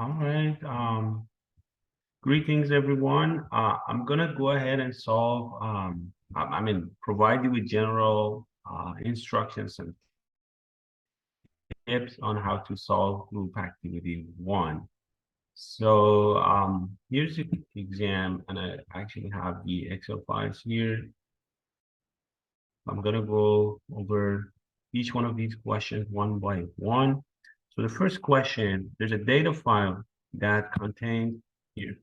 All right. Greetings, everyone. I'm gonna go ahead and solve. Provide you with general instructions and tips on how to solve group activity one. So here's the exam, and I actually have the Excel files here. I'm gonna go over each one of these questions one by one. So the first question, there's a data file that contains here.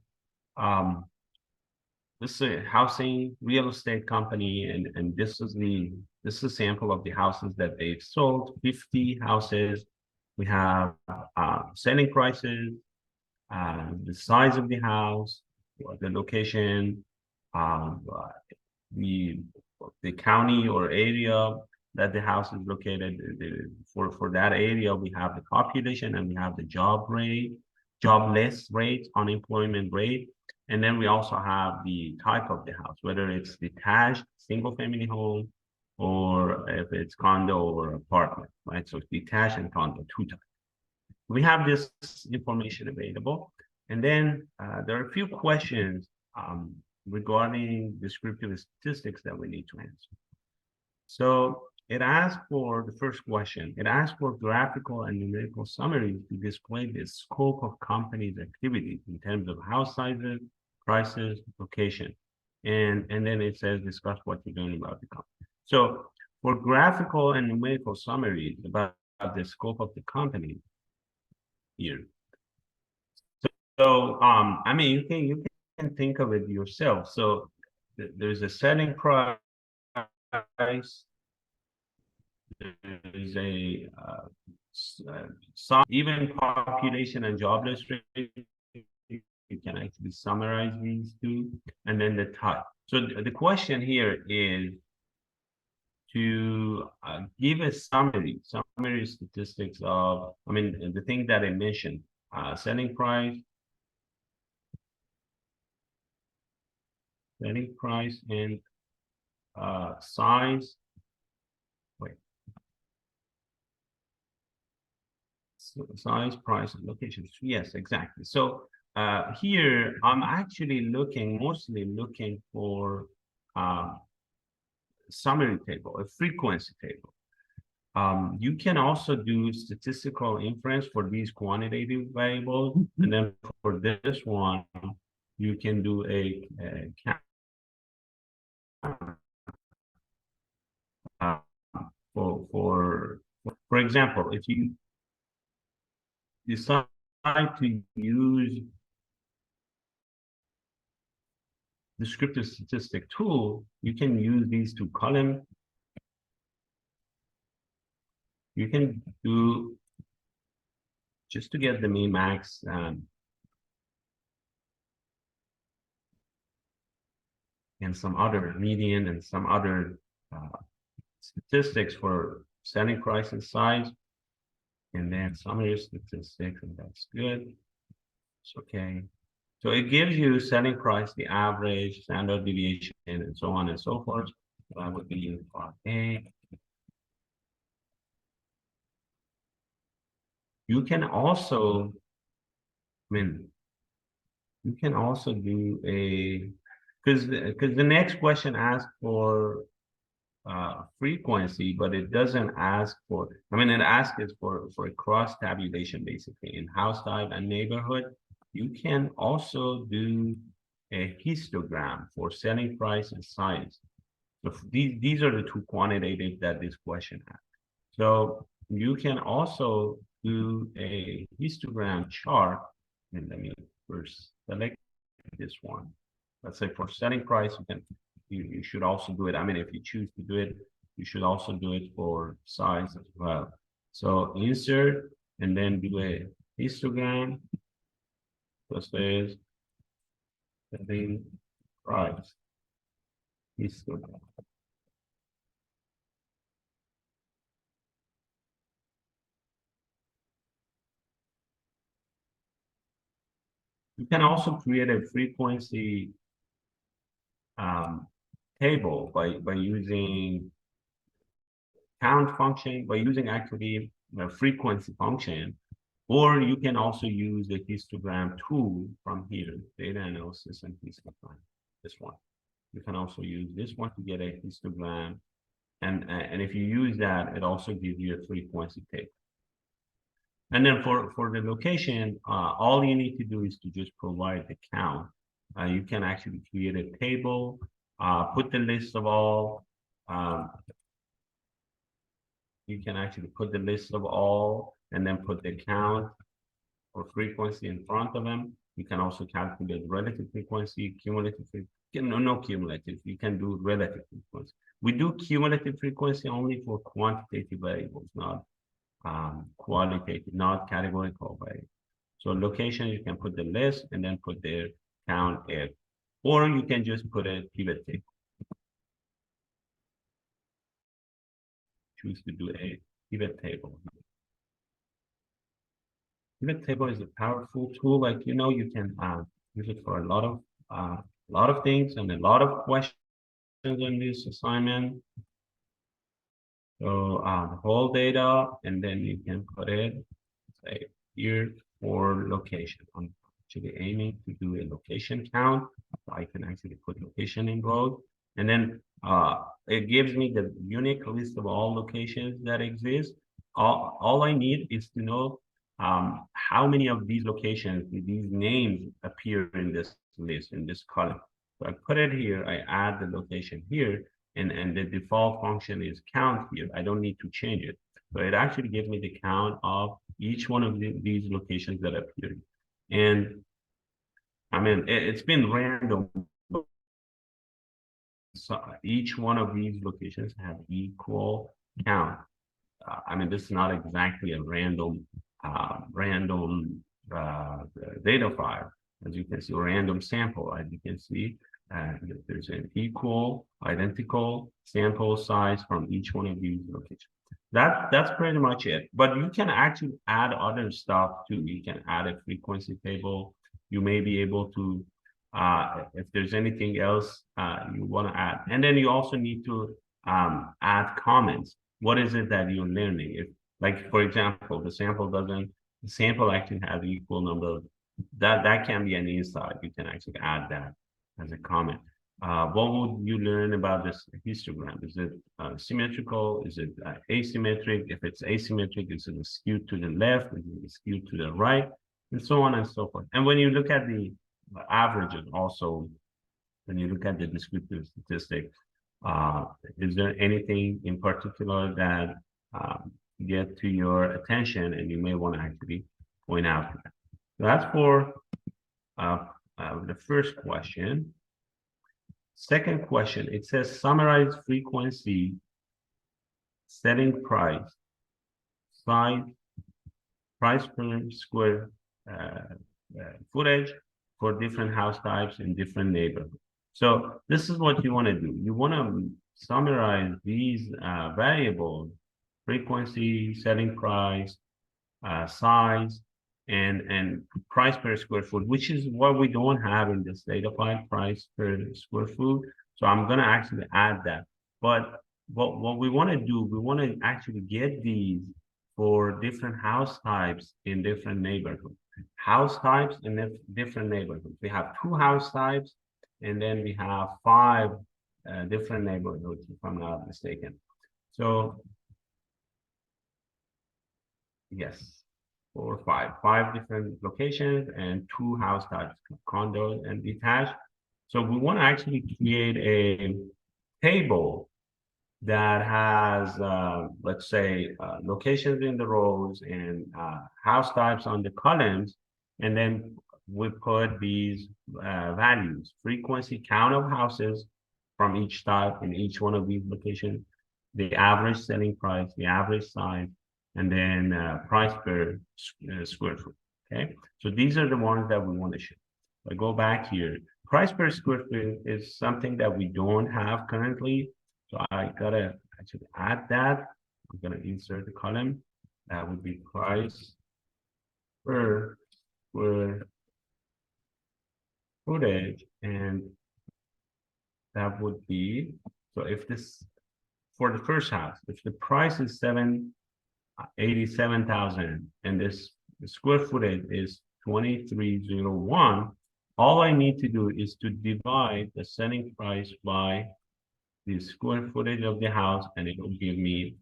This is a housing real estate company, and this is a sample of the houses that they've sold. 50 houses. We have selling prices, the size of the house, the location, the the county or area that the house is located. For that area, we have the population and we have the jobless rate, unemployment rate. And then we also have the type of the house, whether it's detached, single family home, or if it's condo or apartment, right? So it's detached and condo, two types. We have this information available. And then there are a few questions regarding descriptive statistics that we need to answer. So it asks for the first question. It asks for graphical and numerical summaries to display the scope of company's activities in terms of house sizes, prices, location. And then it says discuss what you're doing about the company. So for graphical and numerical summaries about the scope of the company here. So you can think of it yourself. So there's a selling price, there's a even population and jobless rate. You can actually summarize these two, and then the type. So the question here is to give a summary statistics of, the thing that I mentioned, selling price, and size. Wait. Size, price, and location. Yes, exactly. So here I'm actually mostly looking for summary table, a frequency table. You can also do statistical inference for these quantitative variables, and then for this one, you can do a count. For example, if you decide to use descriptive statistic tool, you can use these two columns. You can do just to get the mean, max, and some other median and some other statistics for selling price and size, and then summary statistics, and that's good. It's okay. So it gives you selling price, the average, standard deviation, and so on and so forth. That would be part A. You can also, you can also do a, because the next question asks for frequency, but it doesn't ask for, it asks for a cross tabulation basically in house type and neighborhood. You can also do a histogram for selling price and size. So these are the two quantitative that this question has. So you can also do a histogram chart, and let me first select this one. Let's say for selling price, you should also do it. If you choose to do it, you should also do it for size as well. So insert and then do a histogram. This is selling price histogram. You can also create a frequency table by using count function, by using actually the frequency function, Or you can also use the histogram tool from here, data analysis and histogram, this one. You can also use this one to get a histogram. And if you use that, it also gives you a frequency table. And then for the location, all you need to do is to just provide the count. You can actually create a table, put the list of all, you can actually put the list of all and then put the count or frequency in front of them. You can also calculate relative frequency, cumulative frequency. No cumulative, you can do relative frequency. We do cumulative frequency only for quantitative variables, not qualitative, not categorical variables. So location, you can put the list and then put the count if, or you can just put a pivot table. Choose to do a pivot table. Pivot table is a powerful tool. Like, you know, you can use it for a lot of things and a lot of questions in this assignment. So the whole data, and then you can put it, say, here for location. I'm actually aiming to do a location count. I can actually put location in rows, and then it gives me the unique list of all locations that exist. All I need is to know how many of these locations, these names appear in this list, in this column. So I put it here, I add the location here, and the default function is count here. I don't need to change it. So it actually gives me the count of each one of these locations that appear. And I mean, it's been random. So each one of these locations have equal count. I mean, this is not exactly a random data file. As you can see, random sample. As you can see, there's an equal, identical sample size from each one of these locations. That's pretty much it. But you can actually add other stuff too. You can add a frequency table. You may be able to, if there's anything else you want to add. And then you also need to add comments. What is it that you're learning? If, like, for example, the sample actually has equal number. That can be an insight. You can actually add that as a comment. What would you learn about this histogram? Is it symmetrical? Is it asymmetric? If it's asymmetric, is it skewed to the left? Is it skewed to the right? And so on and so forth. And when you look at the averages also, when you look at the descriptive statistics, is there anything in particular that get to your attention and you may want to actually point out? So that's for the first question. Second question, it says summarize frequency, selling price, size, price per square footage for different house types in different neighborhoods. So this is what you want to do. You want to summarize these variables: frequency, selling price, size, and price per square foot, which is what we don't have in this data file, price per square foot. So I'm going to actually add that. But what we want to do, we want to actually get these for different house types in different neighborhoods. House types in different neighborhoods. We have 2 house types, and then we have 5 different neighborhoods, if I'm not mistaken. So yes. 4 or 5 different locations and 2 house types, condos and detached. So we want to actually create a table that has, let's say, locations in the rows and house types on the columns, and then we put these values: frequency, count of houses from each type in each one of these locations, the average selling price, the average size, and then price per square foot. Okay, so these are the ones that we want to show. I go back here. Price per square foot is something that we don't have currently, so I gotta actually add that. I'm gonna insert the column. That would be price per square footage, and that would be, so if this, for the first house, if the price is 87,000 and this the square footage is 2301, all I need to do is to divide the selling price by the square footage of the house, and it will give me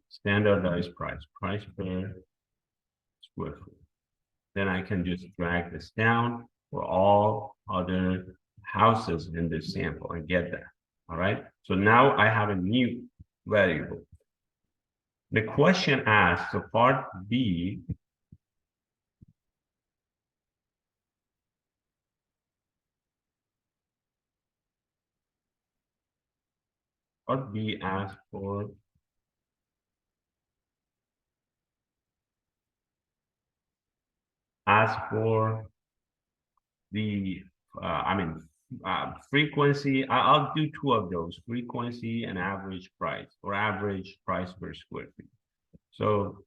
standardized price per square foot. Then I can just drag this down for all other houses in this sample and get that. All right. So now I have a new variable. The question asks, so part B, asks for the frequency. I'll do two of those, frequency and average price, or average price per square feet. So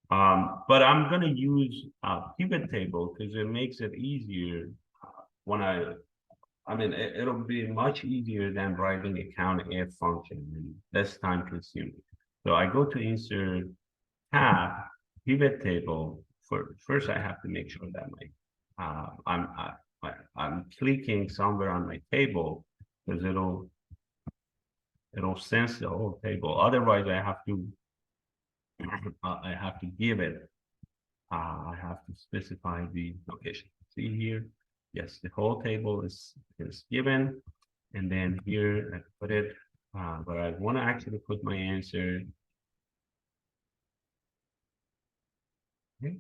but I'm going to use a pivot table because it makes it easier when it'll be much easier than writing a COUNTIF function and less time consuming. So I go to insert tab, pivot table. First, I have to make sure that I'm clicking somewhere on my table, because it'll sense the whole table. Otherwise, I have to give it. I have to specify the location. See here, yes, the whole table is given, and then here I put it. But I want to actually put my answer. Okay.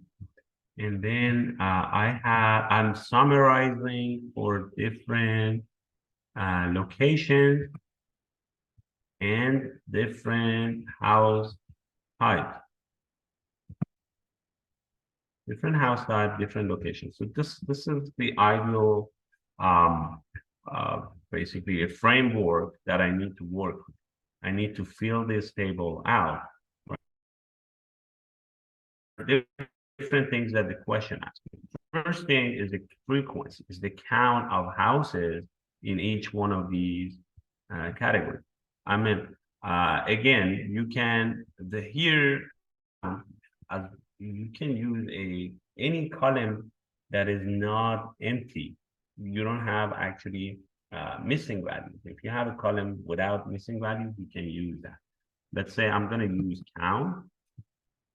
And then I'm summarizing for different locations and different house types. Different house type, different locations. So this is the ideal, basically a framework that I need to work with. I need to fill this table out. Different things that the question asks. First thing is the frequency, is the count of houses in each one of these categories. Again, you can you can use any column that is not empty. You don't have actually missing values. If you have a column without missing values, you can use that. Let's say I'm going to use count.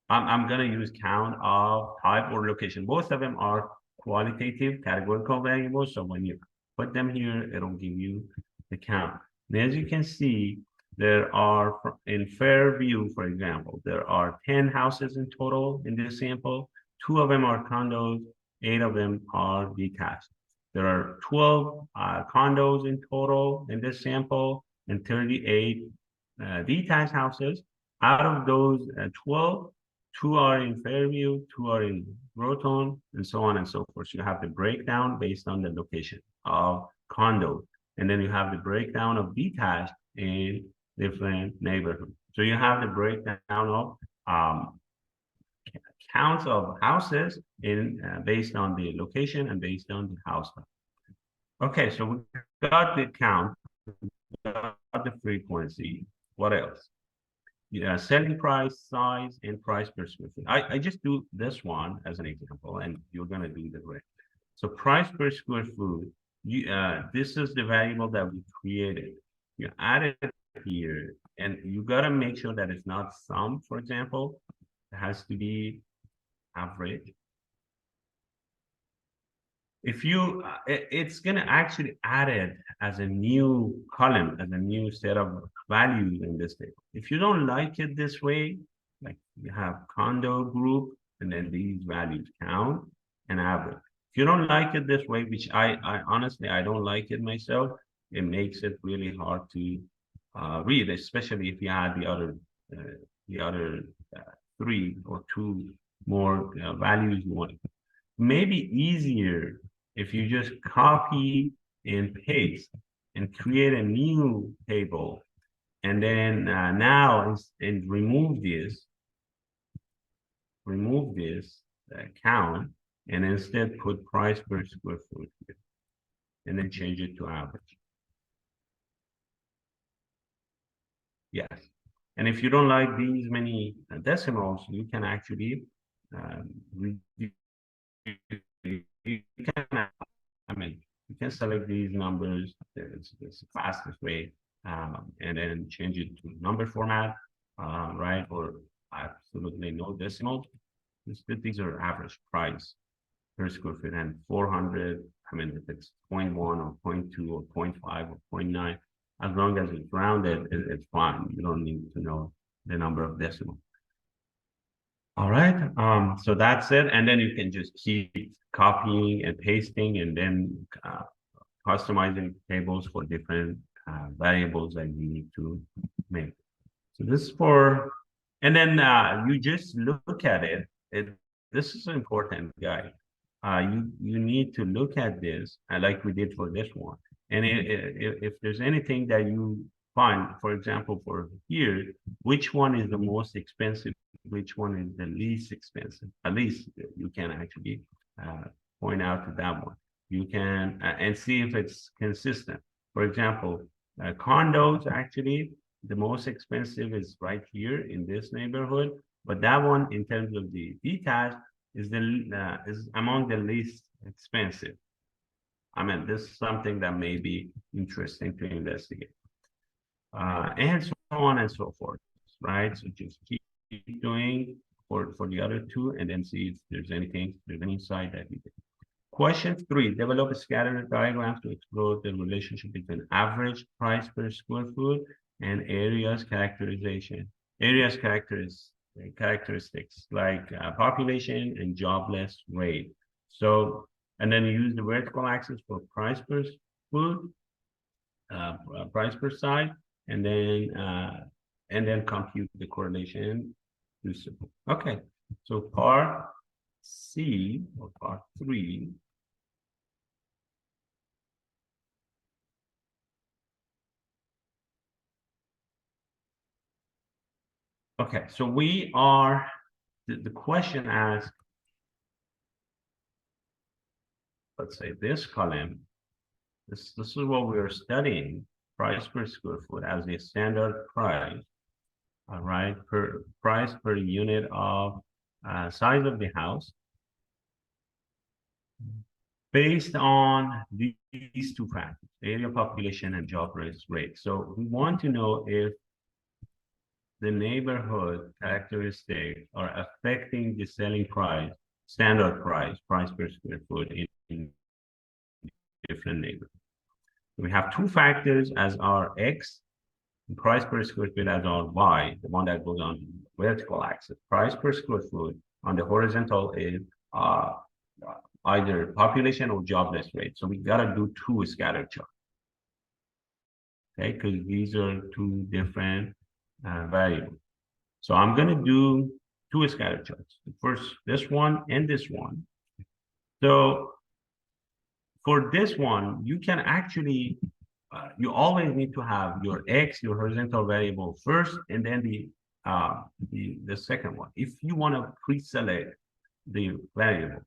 I'm going to use count of type or location. Both of them are qualitative categorical variables. So when you put them here, it'll give you the count. And as you can see, there are, in Fairview, for example, there are 10 houses in total in this sample. 2 of them are condos, 8 of them are detached. There are 12 condos in total in this sample and 38 detached houses. Out of those 12, 2 are in Fairview, 2 are in Groton, and so on and so forth. So you have the breakdown based on the location of condos. And then you have the breakdown of detached in different neighborhoods. So you have the breakdown of counts of houses in based on the location and based on the house type. Okay, so we got the count, we got the frequency. What else? Yeah, selling price, size, and price per square feet. I just do this one as an example, and you're gonna do the rest. So price per square foot, this is the variable that we created. You add it here, and you gotta make sure that it's not sum, for example. It has to be average. If you, it's gonna actually add it as a new column, as a new set of values in this table. If you don't like it this way, like you have condo group, and then these values count and average. If you don't like it this way, which I honestly, I don't like it myself, it makes it really hard to read, especially if you add the other 3 or 2 more values you want. Maybe easier if you just copy and paste and create a new table, and then now and remove this count, and instead put price per square foot. and then change it to average. Yes. And if you don't like these many decimals, you can actually you can, I mean, you can select these numbers. It's the fastest way, and then change it to number format, right? Or absolutely no decimals. These are average price per square feet, and 400. I mean, if it's 0.1 or 0.2 or 0.5 or 0.9, as long as it's rounded, it's fine. You don't need to know the number of decimals. All right. So that's it. And then you can just keep copying and pasting and then customizing tables for different variables that you need to make. So this is for, and then you just look at it. This is important, guy. You need to look at this like we did for this one. And if there's anything that you find, for example, for here, which one is the most expensive, which one is the least expensive, at least you can actually point out to that one. You can and see if it's consistent. For example, condos actually, the most expensive is right here in this neighborhood, but that one in terms of the detached is among the least expensive. I mean, this is something that may be interesting to investigate, and so on and so forth, right? So just keep doing for the other two, and then see if there's there's any insight that you get. Question 3, develop a scatter diagram to explore the relationship between average price per square foot and areas characterization. Areas characteristics like population and jobless rate. So, and then use the vertical axis for price per foot, price per side, and then compute the correlation. Okay, so part C or part 3. Okay, so we are, the question asks, let's say this column, this is what we are studying, price per square foot as a standard price, all right, per price per unit of size of the house, based on these two factors, area, population, and job rate. So we want to know if the neighborhood characteristics are affecting the selling price, standard price per square foot in different neighborhoods. We have two factors as our X, and price per square foot as our Y, the one that goes on the vertical axis. Price per square foot on the horizontal is either population or jobless rate. So we gotta do two scatter charts. Okay, because these are two different variables. So I'm gonna do two scatter charts. First, this one and this one. So for this one, you can actually, you always need to have your X, your horizontal variable first, and then the second one. If you want to pre-select the variable,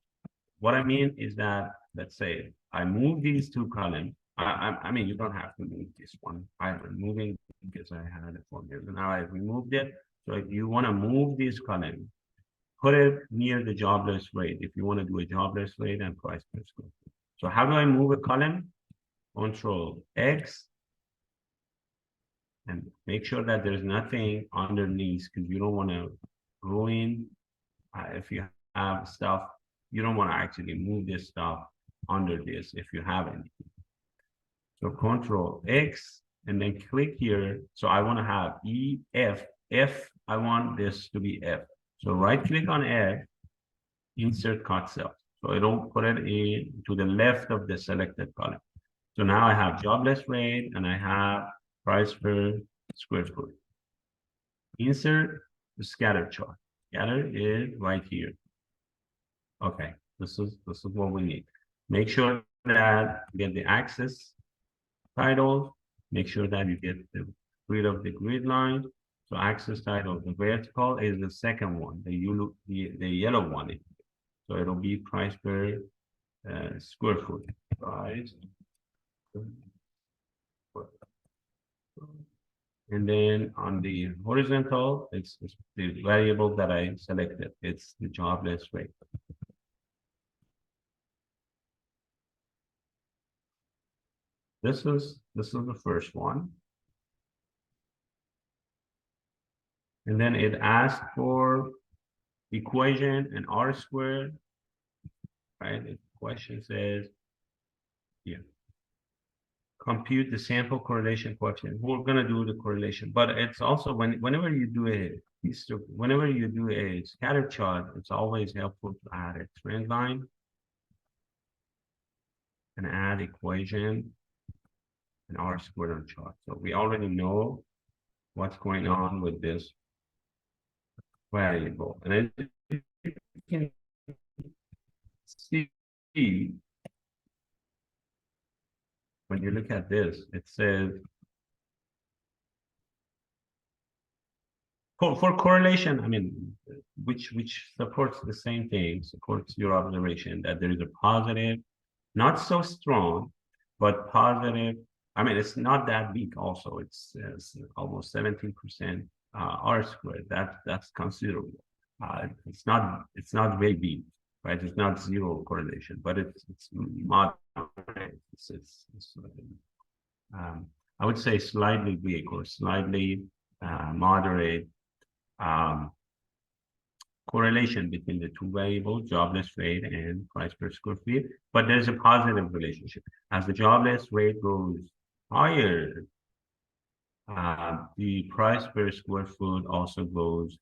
what I mean is that, let's say I move these two columns. I mean, you don't have to move this one. I'm removing because I had it for here. Now I removed it. So if you want to move this column, put it near the jobless rate. If you want to do a jobless rate and price per square foot. So how do I move a column? Control X and make sure that there's nothing underneath because you don't want to ruin if you have stuff, you don't want to actually move this stuff under this if you have anything. So Control X and then click here. So I want to have E, F. F, I want this to be F. So right click on F, insert cut cells. So it'll put it in to the left of the selected column. So now I have jobless rate and I have price per square foot. Insert the scatter chart. Scatter is right here. Okay, this is what we need. Make sure that you get the axis title. Make sure that you get the grid of the grid line. So axis title, the vertical is the second one, the yellow one. So it'll be price per square foot, right? And then on the horizontal, it's the variable that I selected. It's the jobless rate. This is the first one. And then it asks for equation and R squared, right? The question says, yeah, compute the sample correlation coefficient. We're gonna do the correlation, but it's also whenever you do a scatter chart, it's always helpful to add a trend line and add equation and R squared on chart. So we already know what's going on with this variable. And then you can see when you look at this, it says for correlation, I mean, which supports the same thing, supports your observation that there is a positive, not so strong, but positive. I mean, it's not that weak also. It's almost 17% R squared. That's considerable. It's not very weak, right? It's not zero correlation, but it's moderate. I would say slightly weak or slightly moderate correlation between the two variables, jobless rate and price per square feet. But there's a positive relationship. As the jobless rate goes higher, the price per square foot also goes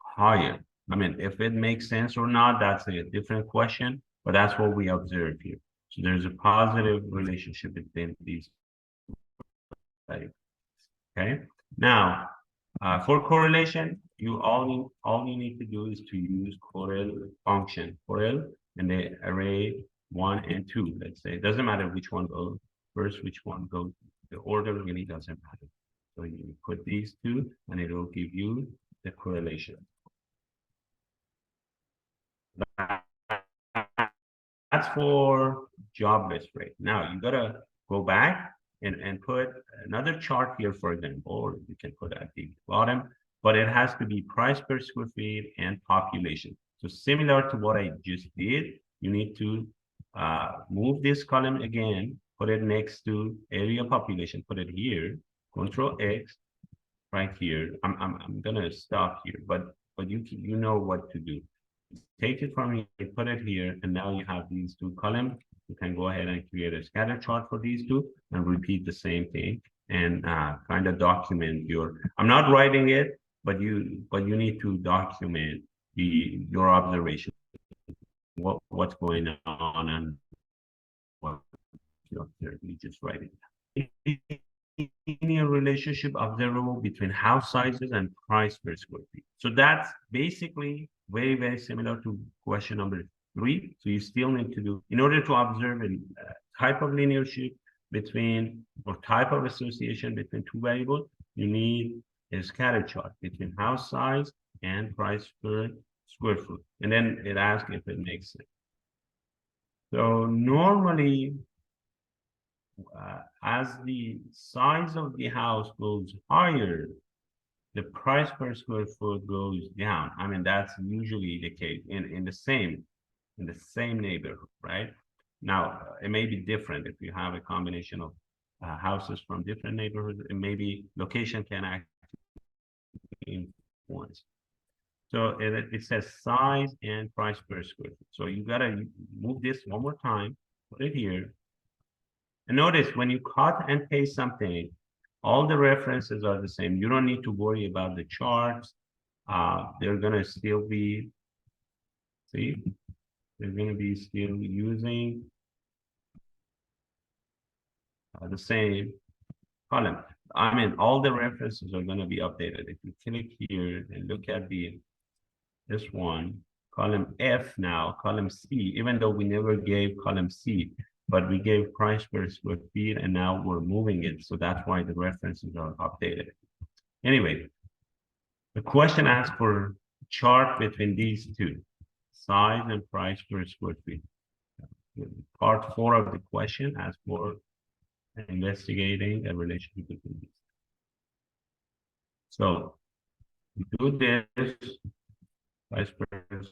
higher. I mean, if it makes sense or not, that's a different question, but that's what we observe here. So there's a positive relationship between these. Okay. Now, for correlation, all you need to do is to use Corel function, Corel, and the array 1 and 2. Let's say it doesn't matter which one goes first, which one goes. The order really doesn't matter. So you put these two, and it will give you the correlation. That's for jobless rate. Now you gotta go back and put another chart here, for example, or you can put at the bottom, but it has to be price per square feet and population. So similar to what I just did, you need to move this column again, put it next to area population, put it here, Control X, right here. I'm gonna stop here, but you know what to do. Take it from here, put it here, and now you have these two columns. You can go ahead and create a scatter chart for these two and repeat the same thing and kind of document your. I'm not writing it, but you need to document your observation, what's going on and what you observe. You just write it. Linear relationship observable between house sizes and price per square feet. So that's basically very, very similar to question number 3. So you still need to do, in order to observe a type of linearship between, or type of association between two variables, you need a scatter chart between house size and price per square foot. And then it asks if it makes sense. So normally, as the size of the house goes higher, the price per square foot goes down. I mean, that's usually the case in the same neighborhood, right? Now, it may be different if you have a combination of houses from different neighborhoods, and maybe location can actually influence. So it says size and price per square foot. So you gotta move this one more time, put it here. And notice when you cut and paste something, all the references are the same. You don't need to worry about the charts. They're gonna still be, see, they're gonna be still using the same column. I mean, all the references are gonna be updated. If you click here and look at this one, column F now, column C, even though we never gave column C, but we gave price per square feet and now we're moving it. So that's why the references are updated. Anyway, the question asks for chart between these two, size and price per square feet. Part 4 of the question asks for investigating a relationship between these. So we do this, vice versa.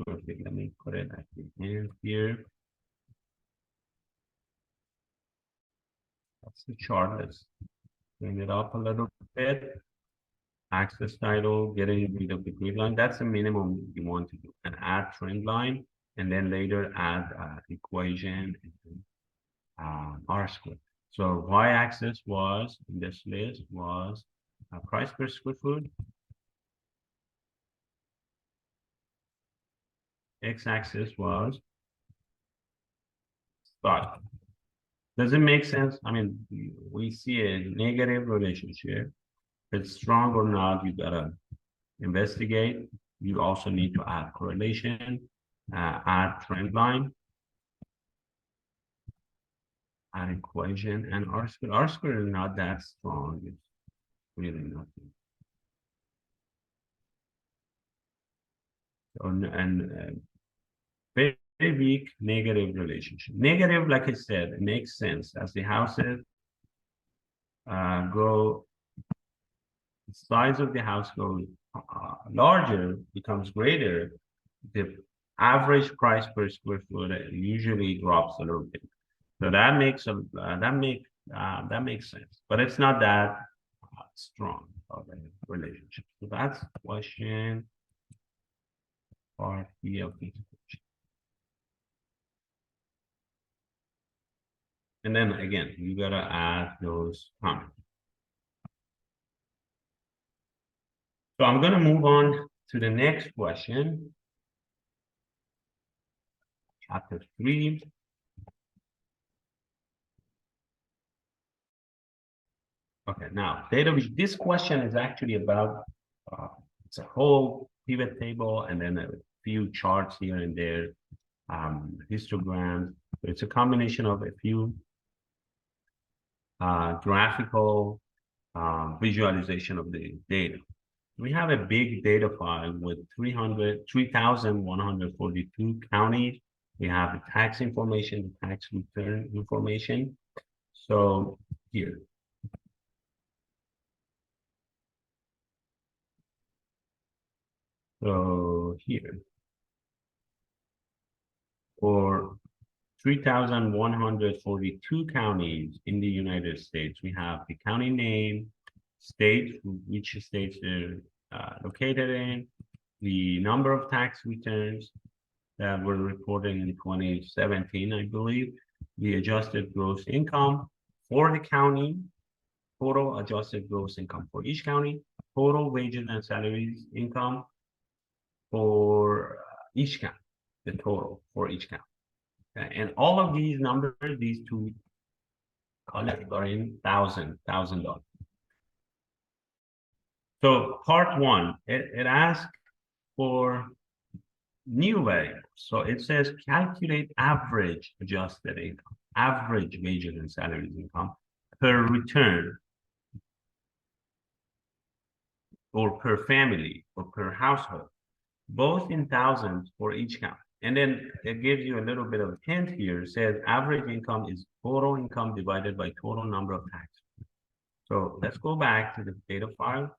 Let me put it at the end here. That's the chart. Let's bring it up a little bit. Access title, getting rid of the grid line. That's the minimum you want to do. And add trend line, and then later add equation and R-square. So y-axis was in this list was price per square foot. X-axis was stock. Does it make sense? I mean, we see a negative relationship. If it's strong or not, you gotta investigate. You also need to add correlation, add trend line, add equation, and R-square. R-square is not that strong. It's really nothing. Very, very weak negative relationship. Negative, like I said, it makes sense as the houses grow, the size of the house goes larger, becomes greater, the average price per square foot usually drops a little bit. So that makes that makes sense, but it's not that strong of a relationship. So that's question part B of this question. And then again, you gotta add those comments. So I'm gonna move on to the next question. Chapter 3. Okay, now data. This question is actually about it's a whole pivot table and then a few charts here and there, histograms. It's a combination of a few graphical visualization of the data. We have a big data file with 3,142 counties. We have the tax information, the tax return information. So here. So here. For 3,142 counties in the United States, we have the county name, state, which states they're located in, the number of tax returns that were reported in 2017, I believe, the adjusted gross income for the county, total adjusted gross income for each county, total wages and salaries income for each county, the total for each county. Okay. And all of these numbers, these two columns are in $1,000. So part one, it asks for new variables. So it says calculate average adjusted income, average wages and salaries income per return or per family or per household, both in thousands for each county. And then it gives you a little bit of a hint here. It says average income is total income divided by total number of taxes. So let's go back to the data file.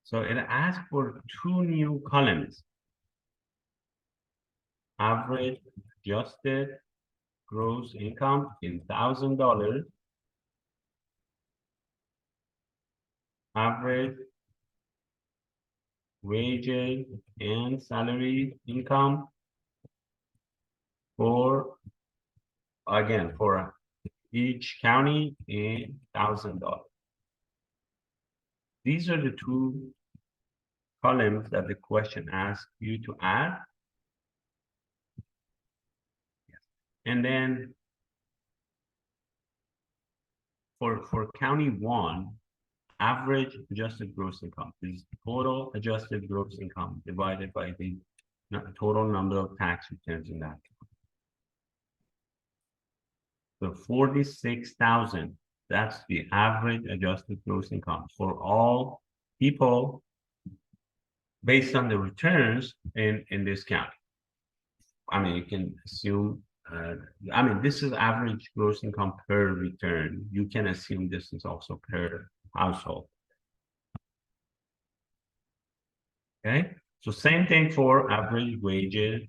So it asks for two new columns. Average adjusted gross income in $1,000. Average wages and salary income for, again, for each county in $1,000. These are the two columns that the question asks you to add. And then for county one, average adjusted gross income is total adjusted gross income divided by the total number of tax returns in that. So 46,000, that's the average adjusted gross income for all people based on the returns in this county. I mean, you can assume I mean, this is average gross income per return. You can assume this is also per household. Okay, so same thing for average wages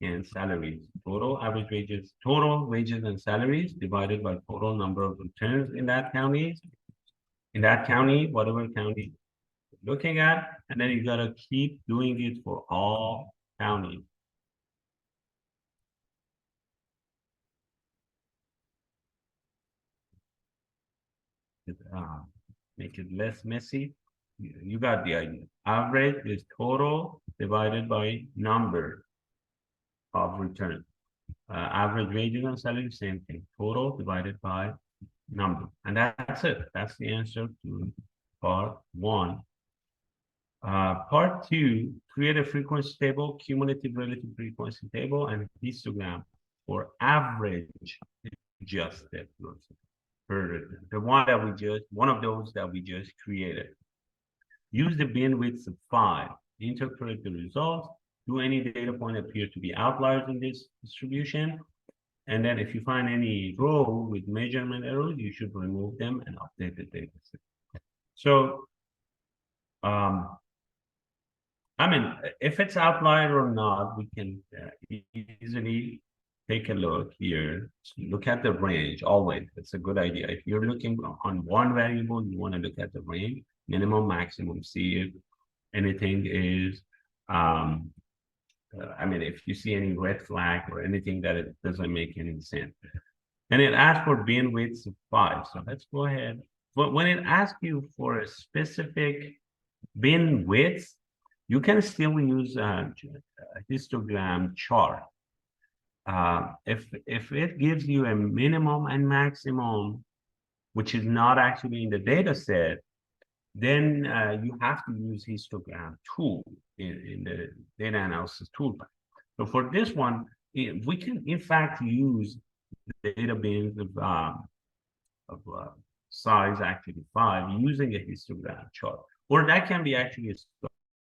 and salaries. Total wages and salaries divided by total number of returns in that county. In that county, whatever county you're looking at, and then you gotta keep doing it for all counties. Uh, make it less messy. You got the idea. Average is total divided by number of returns. Average wages and salary, same thing. Total divided by number. And that's it. That's the answer to part one. Part two, create a frequency table, cumulative relative frequency table, and histogram for average adjusted growth per the one of those that we just created. Use the bin width of 5. Interpret the results. Do any data point appear to be outliers in this distribution? And then if you find any row with measurement errors, you should remove them and update the data set. So, I mean, if it's outlier or not, we can easily take a look here. Look at the range always. It's a good idea. If you're looking on one variable, you want to look at the range, minimum, maximum, see if anything is, I mean, if you see any red flag or anything that it doesn't make any sense. And it asks for bin widths of 5. So let's go ahead. But when it asks you for a specific bin width, you can still use a histogram chart. If it gives you a minimum and maximum, which is not actually in the data set, then you have to use histogram tool in the data analysis toolbar. So for this one, we can in fact use the data bins of size actually 5 using a histogram chart, or that can be actually a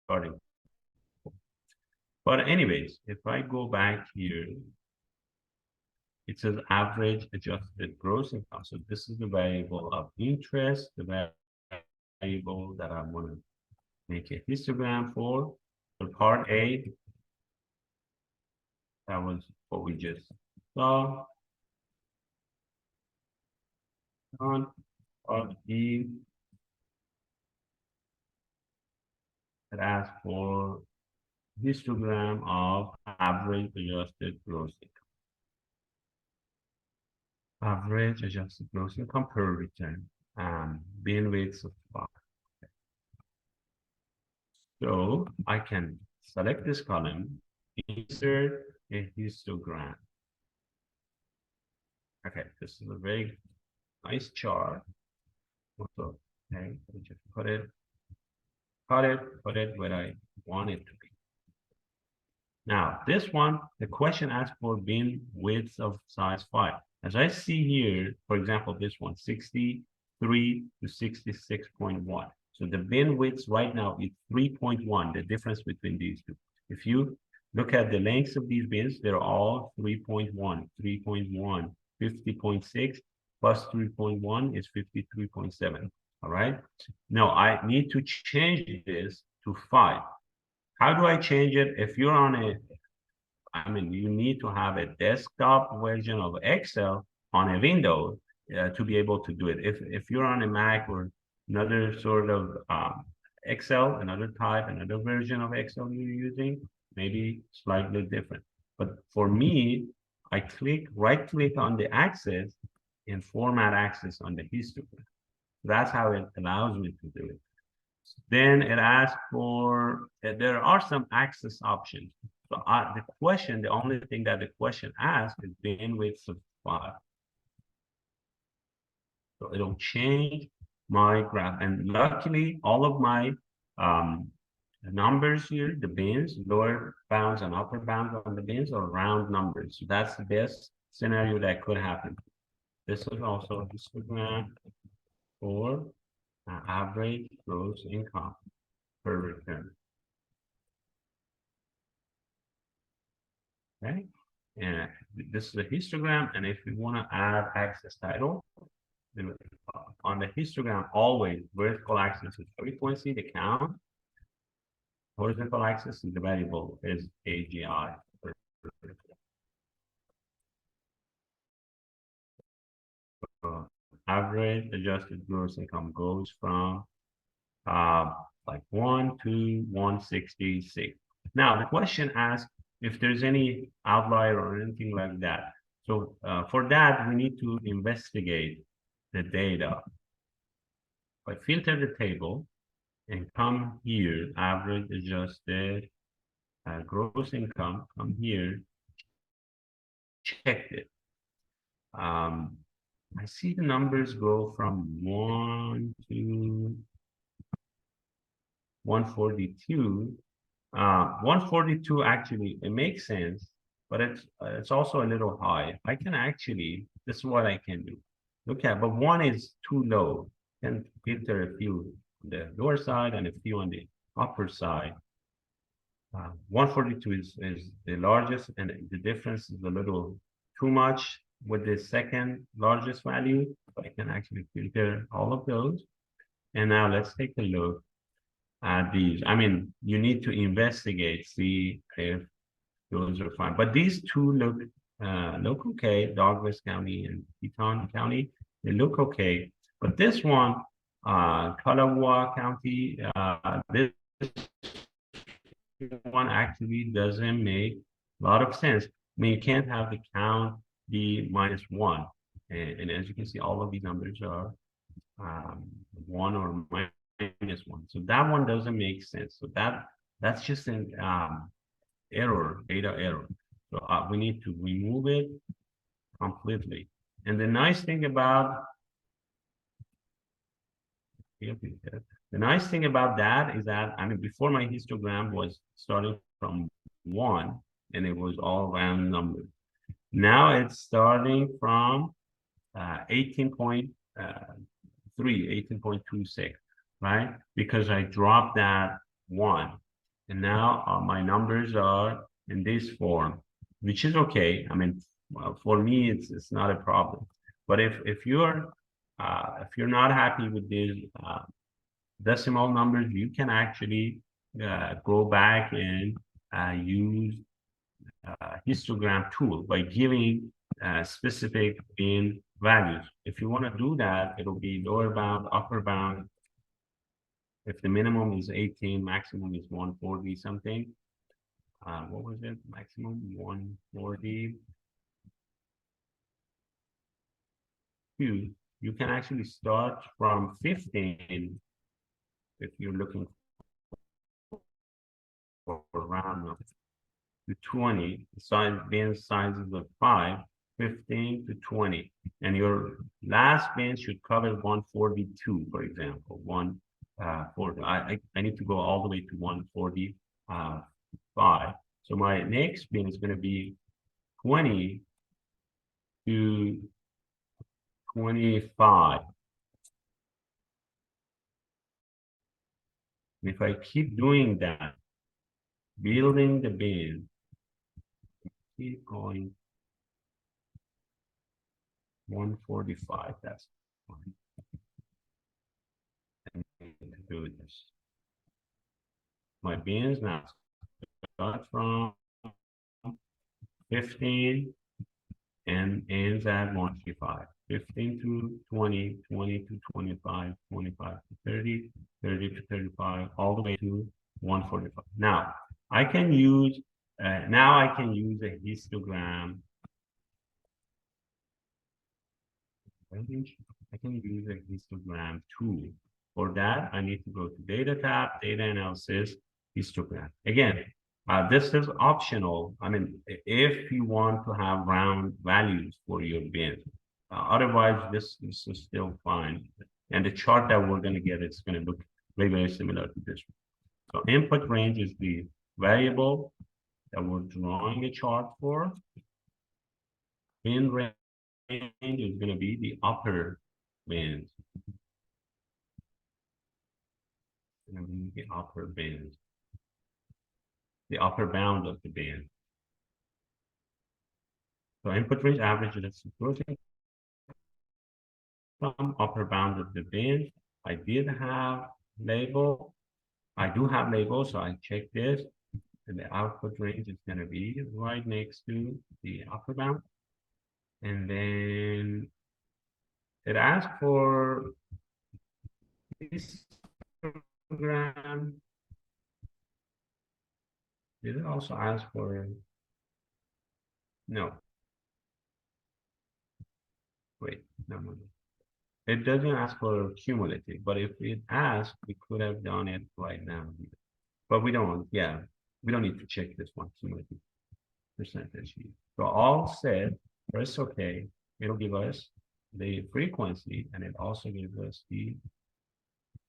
starting. But anyways, if I go back here, it says average adjusted gross income. So this is the variable of interest, the variable that I want to make a histogram for. For part A, that was what we just saw. On part B, it asks for histogram of average adjusted gross income. Average adjusted gross income per return, bin widths of 5. So I can select this column, insert a histogram. Okay, this is a very nice chart. Also, okay, just put it where I want it to be. Now, this one, the question asks for bin widths of size 5. As I see here, for example, this one, 63 to 66.1. So the bin widths right now is 3.1, the difference between these two. If you look at the lengths of these bins, they're all 3.1, 3.1, 50.6 plus 3.1 is 53.7. All right. Now I need to change this to 5. How do I change it? If you're on I mean, you need to have a desktop version of Excel on a Windows to be able to do it. If you're on a Mac or another sort of Excel, another type, another version of Excel you're using, maybe slightly different. But for me, I right click on the axis and format axis on the histogram. That's how it allows me to do it. Then it asks for, there are some axis options. So the only thing that the question asks is bin width of 5. So it'll change my graph. And luckily, all of my numbers here, the bins, lower bounds and upper bounds on the bins are round numbers. So that's the best scenario that could happen. This is also a histogram for average gross income per return. Okay. And this is a histogram. And if we want to add access title, then on the histogram, always vertical axis is frequency, the count. Horizontal axis is the variable is AGI. Uh, Average adjusted gross income goes from like 1 to 166. Now the question asks if there's any outlier or anything like that. So for that, we need to investigate the data. I filter the table and come here, average adjusted gross income, come here, check it. I see the numbers go from 1 to 142. 142 actually, it makes sense, but it's also a little high. I can actually, this is what I can do. Look at, but one is too low. Can filter a few on the lower side and a few on the upper side. 142 is the largest, and the difference is a little too much with the second largest value. I can actually filter all of those. And now let's take a look at these. I mean, you need to investigate, see if those are fine. But these two look okay. Douglas County and Teton County, they look okay. But this one, Kanawha County, this one actually doesn't make a lot of sense. I mean, you can't have the count be -1. And as you can see, all of these numbers are 1 or -1. So that one doesn't make sense. So that's just an error, data error. So we need to remove it completely. And the nice thing about that is that, I mean, before my histogram was starting from 1 and it was all round numbers. Now it's starting from 18.3, 18.26, right? Because I dropped that 1. And now my numbers are in this form, which is okay. I mean, for me, it's not a problem. But if you're not happy with these decimal numbers, you can actually go back and use histogram tool by giving specific bin values. If you want to do that, it'll be lower bound, upper bound. If the minimum is 18, maximum is 140 something. What was it? Maximum 140. You can actually start from 15 if you're looking for round number to 20. The size bin sizes of 5, 15 to 20. And your last bin should cover 142, for example. 140. I need to go all the way to 145. So my next bin is going to be 20 to 25. And if I keep doing that, building the bin, keep going 145, that's fine. And do this. My bins now start from 15 and ends at 135. 15 to 20, 20 to 25, 25 to 30, 30 to 35, all the way to 145. Now, I can use a histogram. I can use a histogram tool. For that, I need to go to Data tab, Data Analysis, Histogram. Again, this is optional. I mean, if you want to have round values for your bin, otherwise this is still fine. And the chart that we're going to get is going to look very, very similar to this one. So input range is the variable that we're drawing a chart for. Bin range is going to be the upper bins. The upper bins. The upper bound of the band. So input range average adjusted gross income, upper bound of the bin. I did have label. I do have label, so I check this. And the output range is going to be right next to the upper bound. And then it asks for histogram. Did it also ask for, no. Wait, no. It doesn't ask for cumulative, but if it asked, we could have done it right now. But we don't, yeah, we don't need to check this one, cumulative percentage. So all set, press OK, it'll give us the frequency and it also gives us the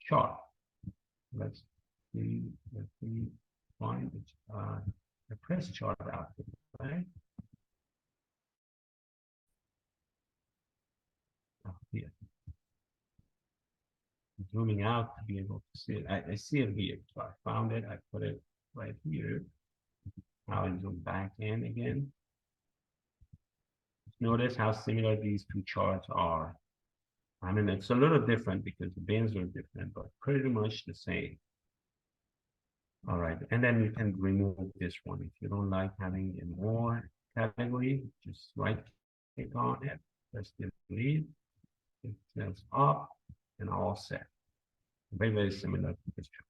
chart. Let's see, find the press chart output, right? Oh, here. Zooming out to be able to see it. I see it here. So I found it, I put it right here. Now I zoom back in again. Notice how similar these two charts are. I mean, it's a little different because the bins are different, but pretty much the same. All right, and then you can remove this one. If you don't like having a more category, just right click on it, press delete, it says up and all set. Very, very similar to this chart.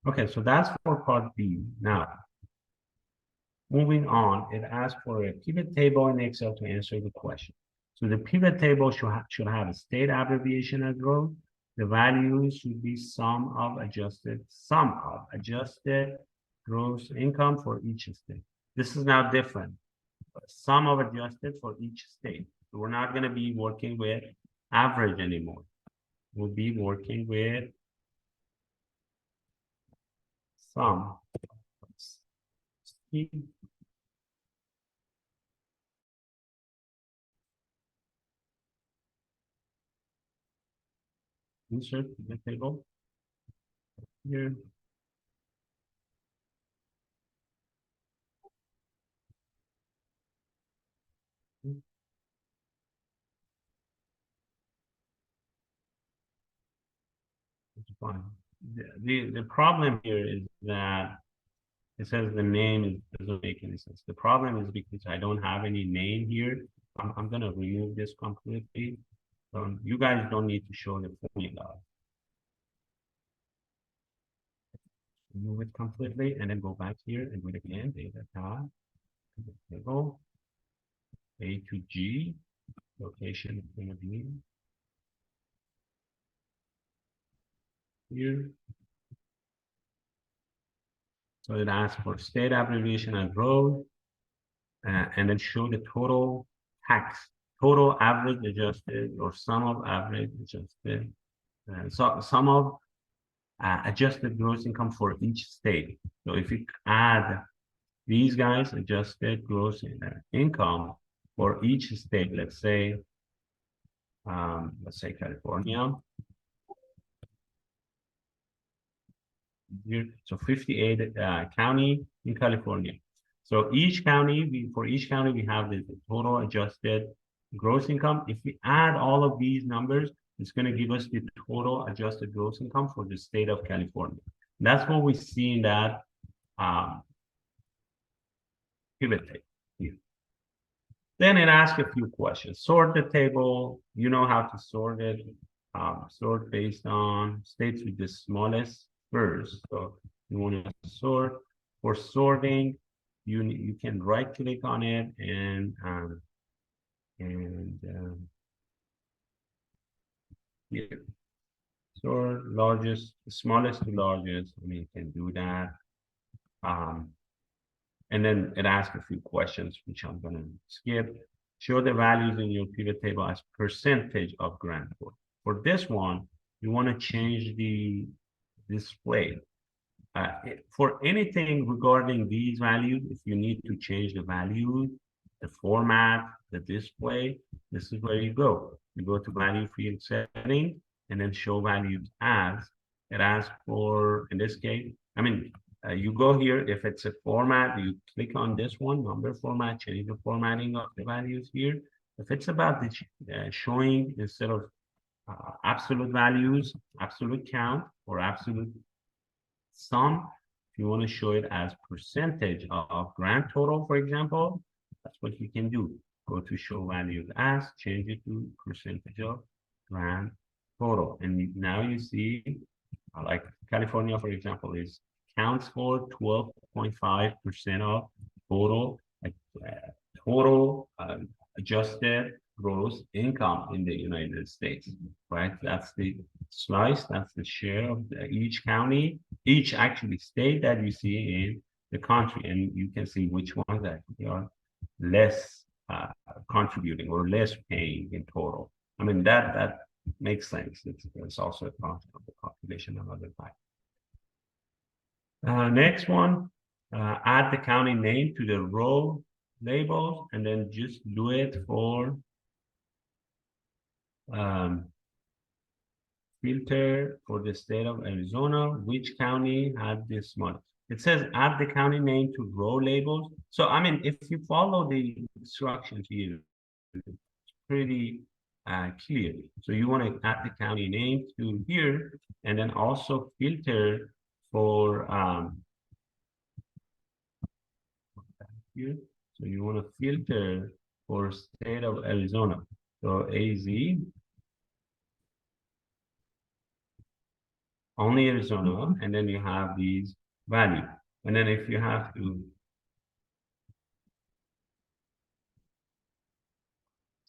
Okay, so that's for part B. Now, moving on, it asks for a pivot table in Excel to answer the question. So the pivot table should have a state abbreviation as row. The values should be sum of adjusted gross income for each state. This is now different. Sum of adjusted for each state. So we're not going to be working with average anymore. We'll be working with sum. Insert the table here. It's fine. The problem here is that it says the name doesn't make any sense. The problem is because I don't have any name here. I'm going to remove this completely. You guys don't need to show the formula. Remove it completely and then go back here and do it again. Data tab, table, A to G, location is going to be here. So it asks for state abbreviation as row, and then show the total tax, total average adjusted or sum of average adjusted, so sum of adjusted gross income for each state. So if you add these guys, adjusted gross income for each state, let's say California. So 58 county in California. So each county, for each county, we have the total adjusted gross income. If we add all of these numbers, it's going to give us the total adjusted gross income for the state of California. That's what we see in that pivot table here. Then it asks a few questions. Sort the table. You know how to sort it. Sort based on states with the smallest first. So you want to sort. For sorting, you can right click on it and here. Sort largest, smallest to largest. I mean, you can do that. And then it asks a few questions, which I'm going to skip. Show the values in your pivot table as percentage of grant for. For this one, you want to change the display. For anything regarding these values, if you need to change the value, the format, the display, this is where you go. You go to value field setting and then show values as. It asks for, in this case, I mean, You go here, if it's a format, you click on this one, number format, change the formatting of the values here. If it's about the showing instead of absolute values, absolute count, or absolute sum, if you want to show it as percentage of grand total, for example, that's what you can do. Go to show values as, change it to percentage of grand total. And now you see, like California, for example, is counts for 12.5% of total, total adjusted gross income in the United States, right? That's the slice, that's the share of each county, each actually state that you see in the country, and you can see which ones actually are less contributing or less paying in total. I mean, that makes sense. It's also a function of the population and other factors. Next one, add the county name to the row labels, and then just do it for filter for the state of Arizona. Which county had this one? It says add the county name to row labels. So, I mean, if you follow the instructions here, it's pretty clear. So you want to add the county name to here, and then also filter for here. So you want to filter for state of Arizona. So AZ, only Arizona, and then you have these values. And then if you have to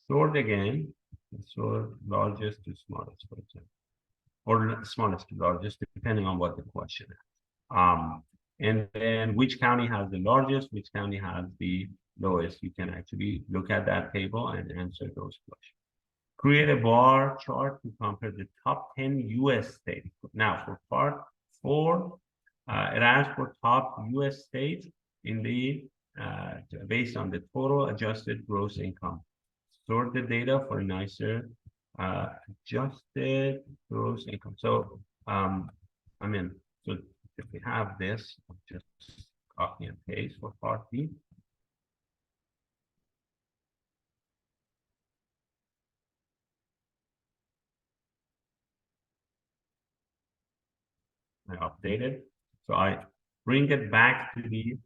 sort again, sort largest to smallest, for example, or smallest to largest, depending on what the question is. And then which county has the largest, which county has the lowest. You can actually look at that table and answer those questions. Create a bar chart to compare the top 10 US states. Now, for part 4, it asks for top US states in the based on the total adjusted gross income. Sort the data for nicer adjusted gross income. So, I mean, so if we have this, just copy and paste for part B. I update it. So I bring it back to the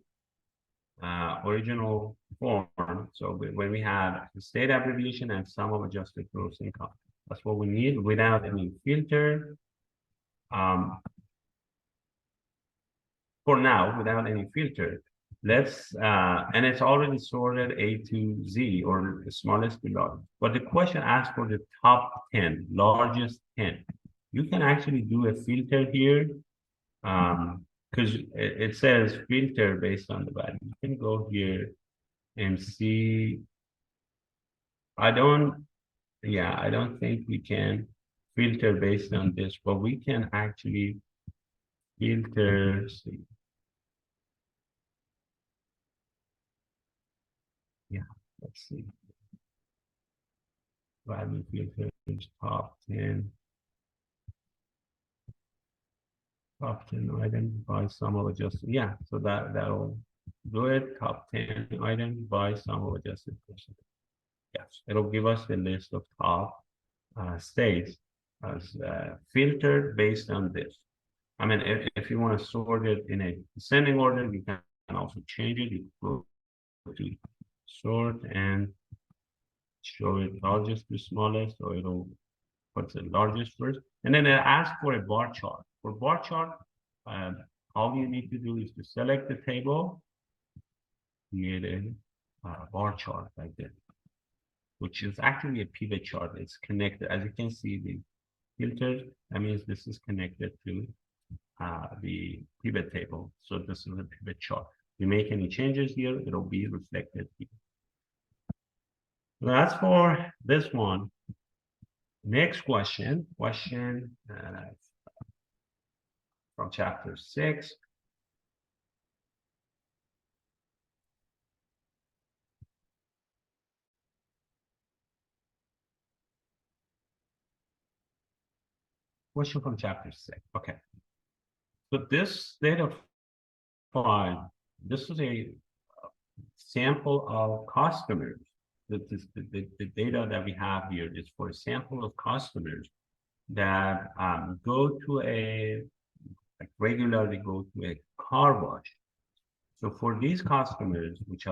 original form. So when we had the state abbreviation and sum of adjusted gross income, that's what we need without any filter. For now, without any filter, let's and it's already sorted A to Z, or the smallest to large. But the question asks for the top 10, largest 10. You can actually do a filter here, because it says filter based on the value. You can go here and see. I don't think we can filter based on this, but we can actually filter. See. Yeah, let's see. Value filters, top 10 items by sum of adjusted. Yeah, so that'll do it. Top 10 items by sum of adjusted percentage. Yes, it'll give us the list of top states as filtered based on this. I mean, if you want to sort it in a descending order, you can also change it. You go to sort and show it largest to smallest, or it'll put the largest first. And then it asks for a bar chart. For bar chart, all you need to do is to select the table, create a bar chart like this, which is actually a pivot chart. It's connected. As you can see, the filters, that means this is connected to the pivot table. So this is a pivot chart. If you make any changes here, it'll be reflected here. So that's for this one. Next question from chapter 6. Question from chapter 6. Okay. So this state of this is a sample of customers. The data that we have here is for a sample of customers that go to like regularly go to a car wash. So for these customers, which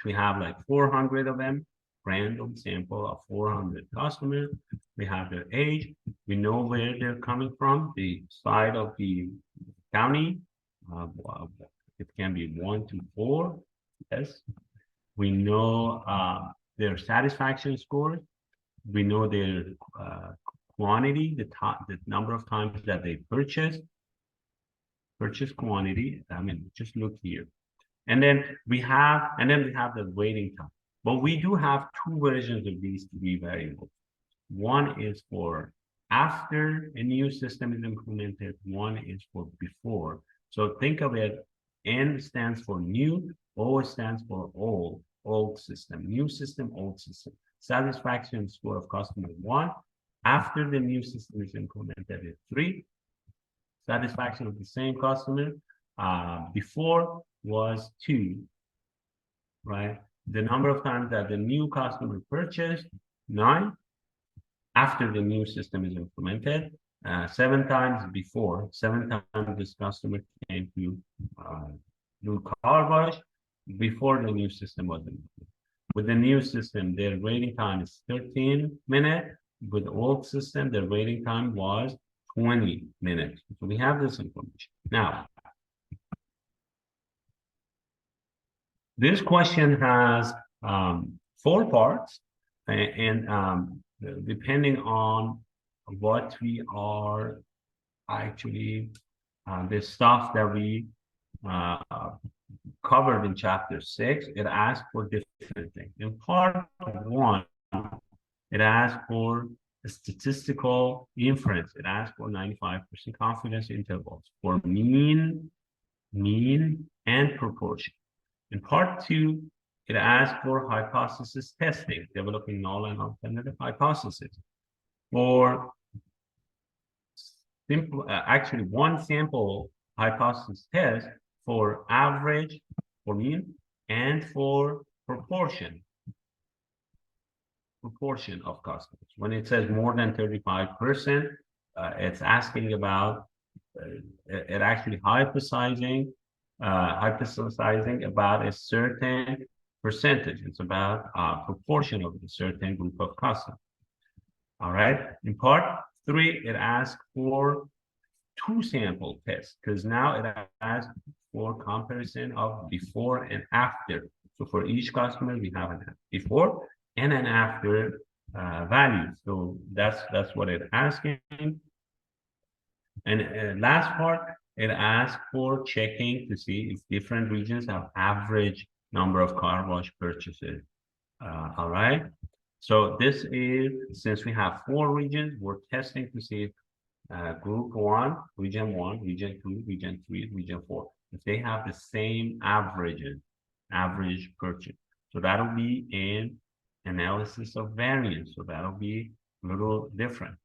we have like 400 of them, random sample of 400 customers, we have their age, we know where they're coming from, the side of the county, it can be 1 to 4, yes. We know their satisfaction score, we know their quantity, the number of times that they purchase quantity. I mean, just look here. And then we have the waiting time. But we do have two versions of these three variables. One is for after a new system is implemented, one is for before. So think of it, N stands for new, O stands for old system, new system, old system. Satisfaction score of customer 1. After the new system is implemented is 3. Satisfaction of the same customer before was 2, right? The number of times that the new customer purchased, 9. After the new system is implemented, 7 times before, 7 times this customer came to do car wash before the new system was implemented. With the new system, their waiting time is 13 minutes. With the old system, their waiting time was 20 minutes. So we have this information. Now, this question has 4 parts, and depending on what we are actually, the stuff that we covered in chapter 6, it asks for different things. In part 1, it asks for a statistical inference. It asks for 95% confidence intervals for mean, and proportion. In part 2, it asks for hypothesis testing, developing null and alternative hypothesis. For simple, actually one sample hypothesis test for average, for mean, and for proportion of customers. When it says more than 35%, it's asking about, it actually hypothesizing about a certain percentage. It's about proportion of a certain group of customers. All right. In part 3, it asks for 2 sample tests, because now it asks for comparison of before and after. So for each customer, we have an before and an after value. So that's what it's asking. And last part, it asks for checking to see if different regions have average number of car wash purchases. All right. So this is, since we have 4 regions, we're testing to see if group 1, region 1, region 2, region 3, region 4, if they have the same average purchase. So that'll be an analysis of variance. So that'll be a little different.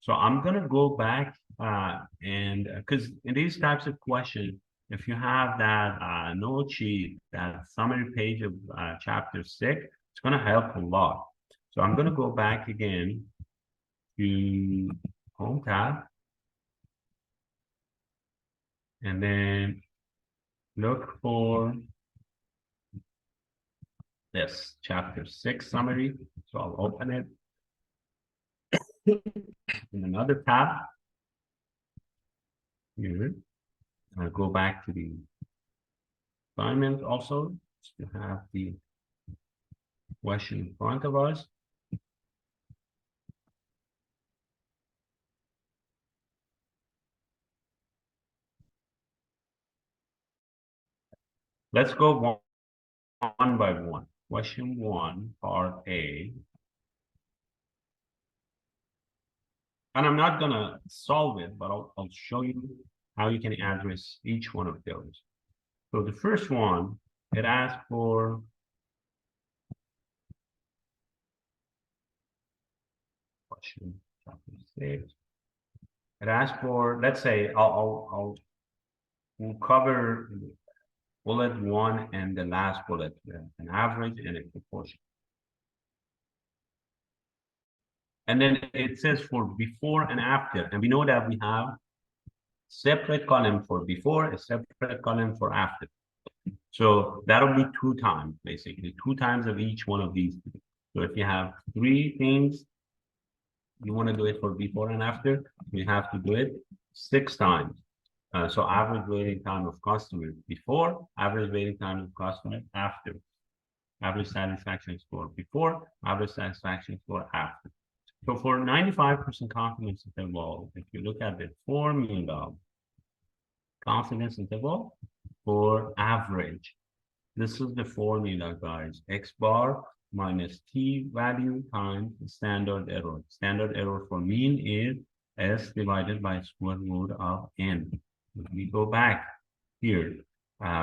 So I'm going to go back and because in these types of questions, if you have that note sheet, that summary page of chapter 6, it's going to help a lot. So I'm going to go back again to Home tab and then look for this chapter 6 summary. So I'll open it in another tab here. I'll go back to the assignment also to have the question in front of us. Let's go one by one. Question 1, part A. And I'm not going to solve it, but I'll show you how you can address each one of those. So the first one, it asks for question chapter 6. It asks for, let's say, I'll we'll cover bullet one and the last bullet, an average and a proportion. And then it says for before and after, and we know that we have separate column for before, a separate column for after. So that'll be 2 times, basically, 2 times of each one of these. So if you have 3 things, you want to do it for before and after, you have to do it 6 times. So average waiting time of customer before, average waiting time of customer after, average satisfaction score before, average satisfaction score after. So for 95% confidence interval, if you look at the formula, confidence interval for average, this is the formula, guys. X bar minus t value times standard error. Standard error for mean is S divided by square root of n. If we go back here,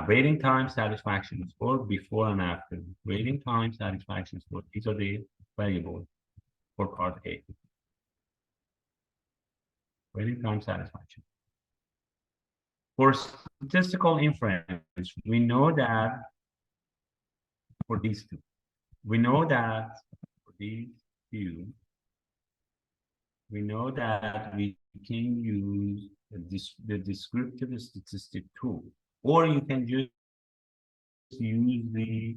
waiting time, satisfaction score before and after. Waiting time, satisfaction score. These are the variables for part A. Waiting time, satisfaction. For statistical inference, we know that for these two, we know that for these two, we know that we can use the descriptive statistic tool, or you can just use the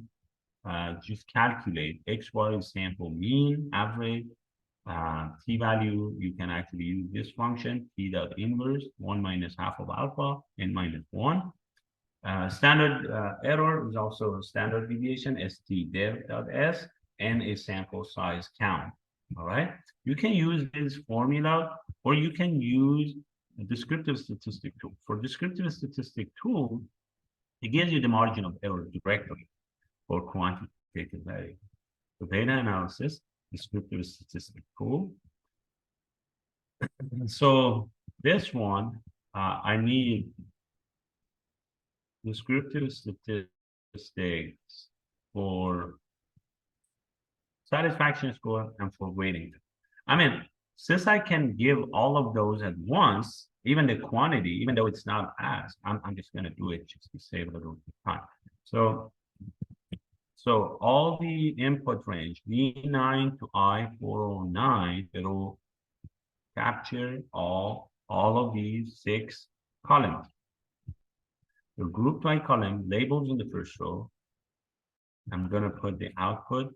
just calculate X bar is sample mean, average, t-value. You can actually use this function, t dot inverse, 1 minus half of alpha, n minus 1. Standard error is also a standard deviation, st dev dot s, n is sample size count. All right, you can use this formula, or you can use a descriptive statistic tool. For descriptive statistic tool, it gives you the margin of error directly for quantitative variable. For data analysis, descriptive statistic tool. So this one, I need descriptive statistics for satisfaction score and for waiting. I mean, since I can give all of those at once, even the quantity, even though it's not asked, I'm just going to do it just to save a little time. So all the input range, V9 to I409, it'll capture all of these 6 columns. The group by column labels in the first row. I'm going to put the output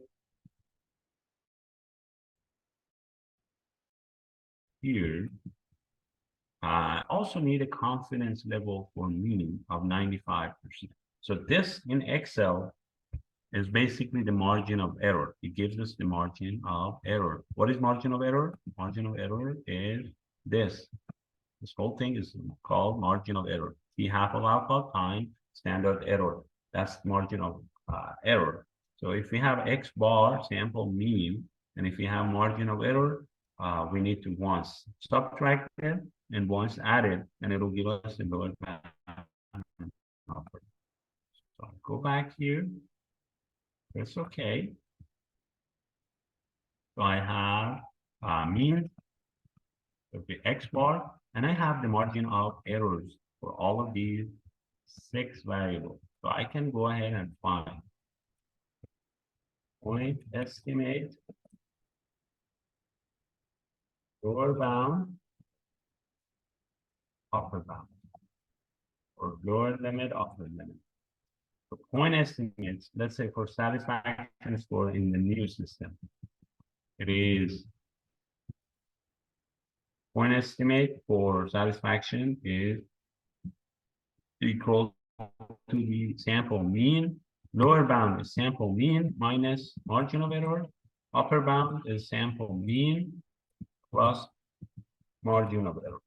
here. I also need a confidence level for mean of 95%. So this in Excel is basically the margin of error. It gives us the margin of error. What is margin of error? Margin of error is this. This whole thing is called margin of error. T half of alpha times standard error. That's margin of error. So if we have X bar sample mean, and if we have margin of error, we need to once subtract it and once add it, and it'll give us the lower bound. So I'll go back here. That's okay. So I have mean of the X bar, and I have the margin of errors for all of these 6 variables. So I can go ahead and find point estimate, lower bound, upper bound, or lower limit, upper limit. So point estimates, let's say for satisfaction score in the new system, it is point estimate for satisfaction is equal to the sample mean. Lower bound is sample mean minus margin of error. Upper bound is sample mean plus margin of error.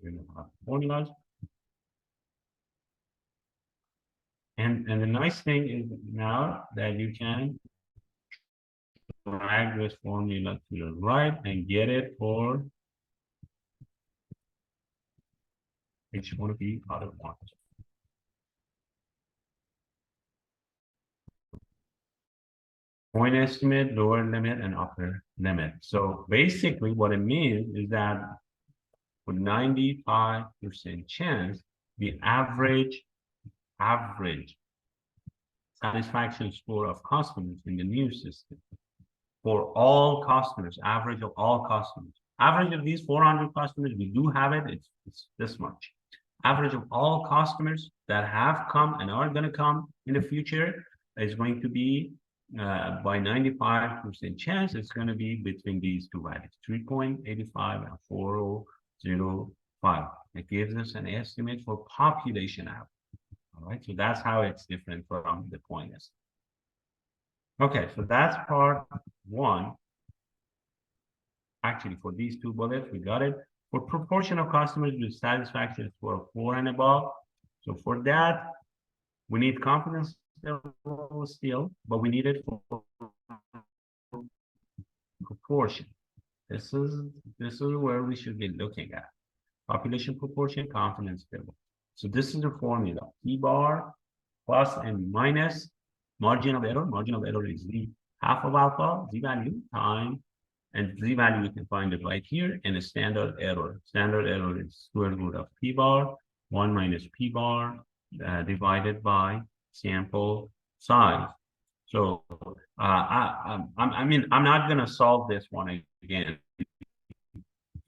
You have formulas. And the nice thing is now that you can drag this formula to the right and get it for each one of the other ones. Point estimate, lower limit, and upper limit. So basically what it means is that for 95% chance, the average satisfaction score of customers in the new system for all customers, average of all customers. Average of these 400 customers, we do have it, it's this much. Average of all customers that have come and are going to come in the future is going to be by 95% chance, it's going to be between these two values, 3.85 and 4005. It gives us an estimate for population average. All right, so that's how it's different from the point estimate. Okay, so that's part one. Actually, for these two bullets, we got it. For proportion of customers with satisfaction score of 4 and above. So for that, we need confidence level still, but we need it for proportion. This is where we should be looking at. Population proportion, confidence level. So this is the formula. P bar plus and minus margin of error. Margin of error is the half of alpha, z value, time, and z value you can find it right here, and the standard error. Standard error is square root of P bar, 1 minus P bar, divided by sample size. So I mean, I'm not going to solve this one again,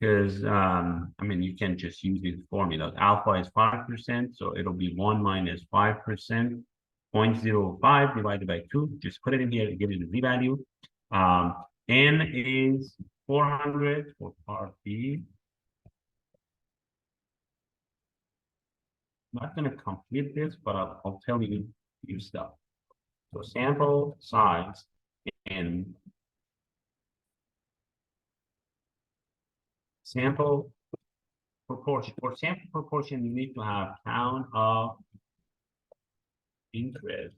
because I mean, you can just use these formulas. Alpha is 5%, so it'll be 1 minus 5%, 0.05 divided by 2. Just put it in here, give it the z value. N is 400 for part B. I'm not going to complete this, but I'll tell you your stuff. So sample size and sample proportion. For sample proportion, you need to have count of interest.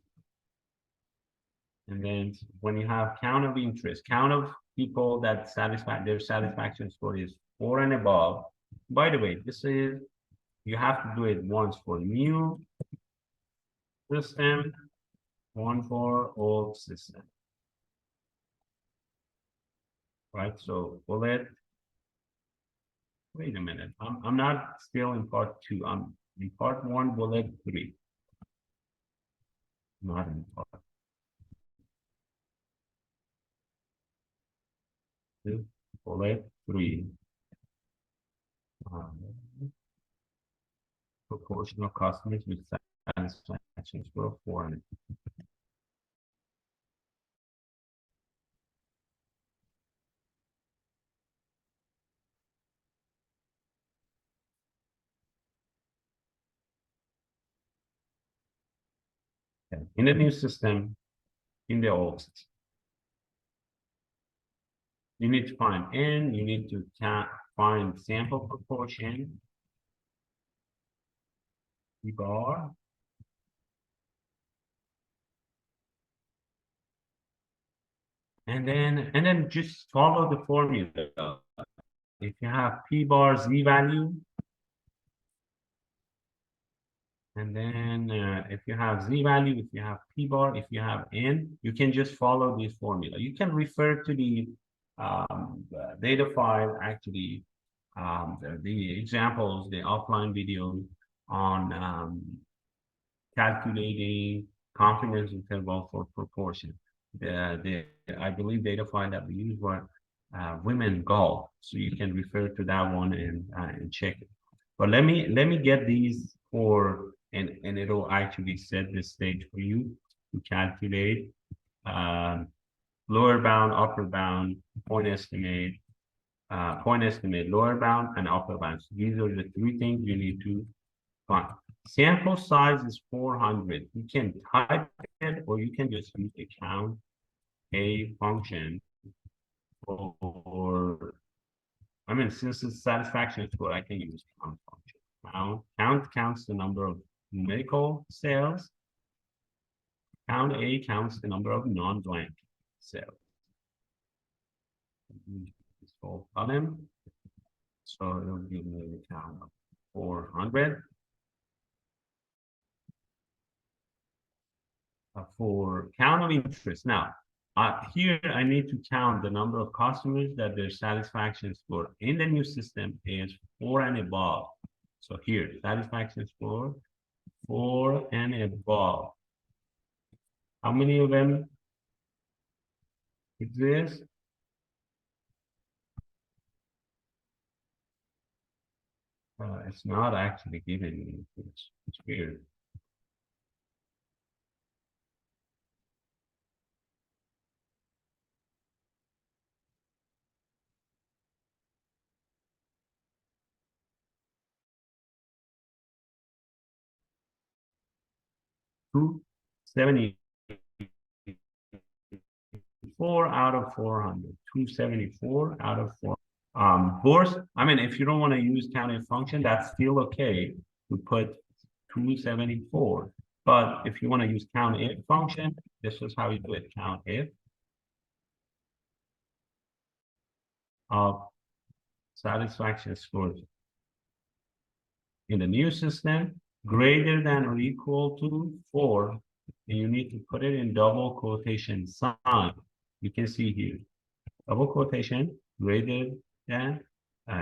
And then when you have count of interest, count of people that their satisfaction score is 4 and above. By the way, this is, you have to do it once for new system, one for old system. Right, so bullet. Wait a minute, I'm not still in part 2. I'm in part 1, bullet 3. Not in part 2, bullet 3. Proportion of customers with satisfaction score of 400. Okay. In the new system, in the old system, you need to find N, you need to find sample proportion, P bar, and then just follow the formula. If you have P bar Z value, and then if you have Z value, if you have P bar, if you have N, you can just follow this formula. You can refer to the data file, actually, the examples, the offline video on calculating confidence interval for proportion. I believe data file that we used were women golf, so you can refer to that one and check it. But let me get these for, and it'll actually set the stage for you to calculate lower bound, upper bound, point estimate, lower bound, and upper bound. So these are the 3 things you need to find. Sample size is 400. You can type it, or you can just use the count a function for, I mean, since it's satisfaction score, I can use count function. Count counts the number of medical sales. Count A counts the number of non-blank sales. This whole column. So it'll give me the count of 400. For count of interest. Now, Here I need to count the number of customers that their satisfaction score in the new system is 4 and above. So here, satisfaction score 4 and above. How many of them exist? It's not actually given me. It's weird. Two seventy 4 out of 400, 274 out of 4. Of course, I mean, if you don't want to use countif function, that's still okay to put 274. But if you want to use countif function, this is how you do it. Countif of satisfaction scores in the new system greater than or equal to 4, and you need to put it in double quotation sign. You can see here, double quotation greater than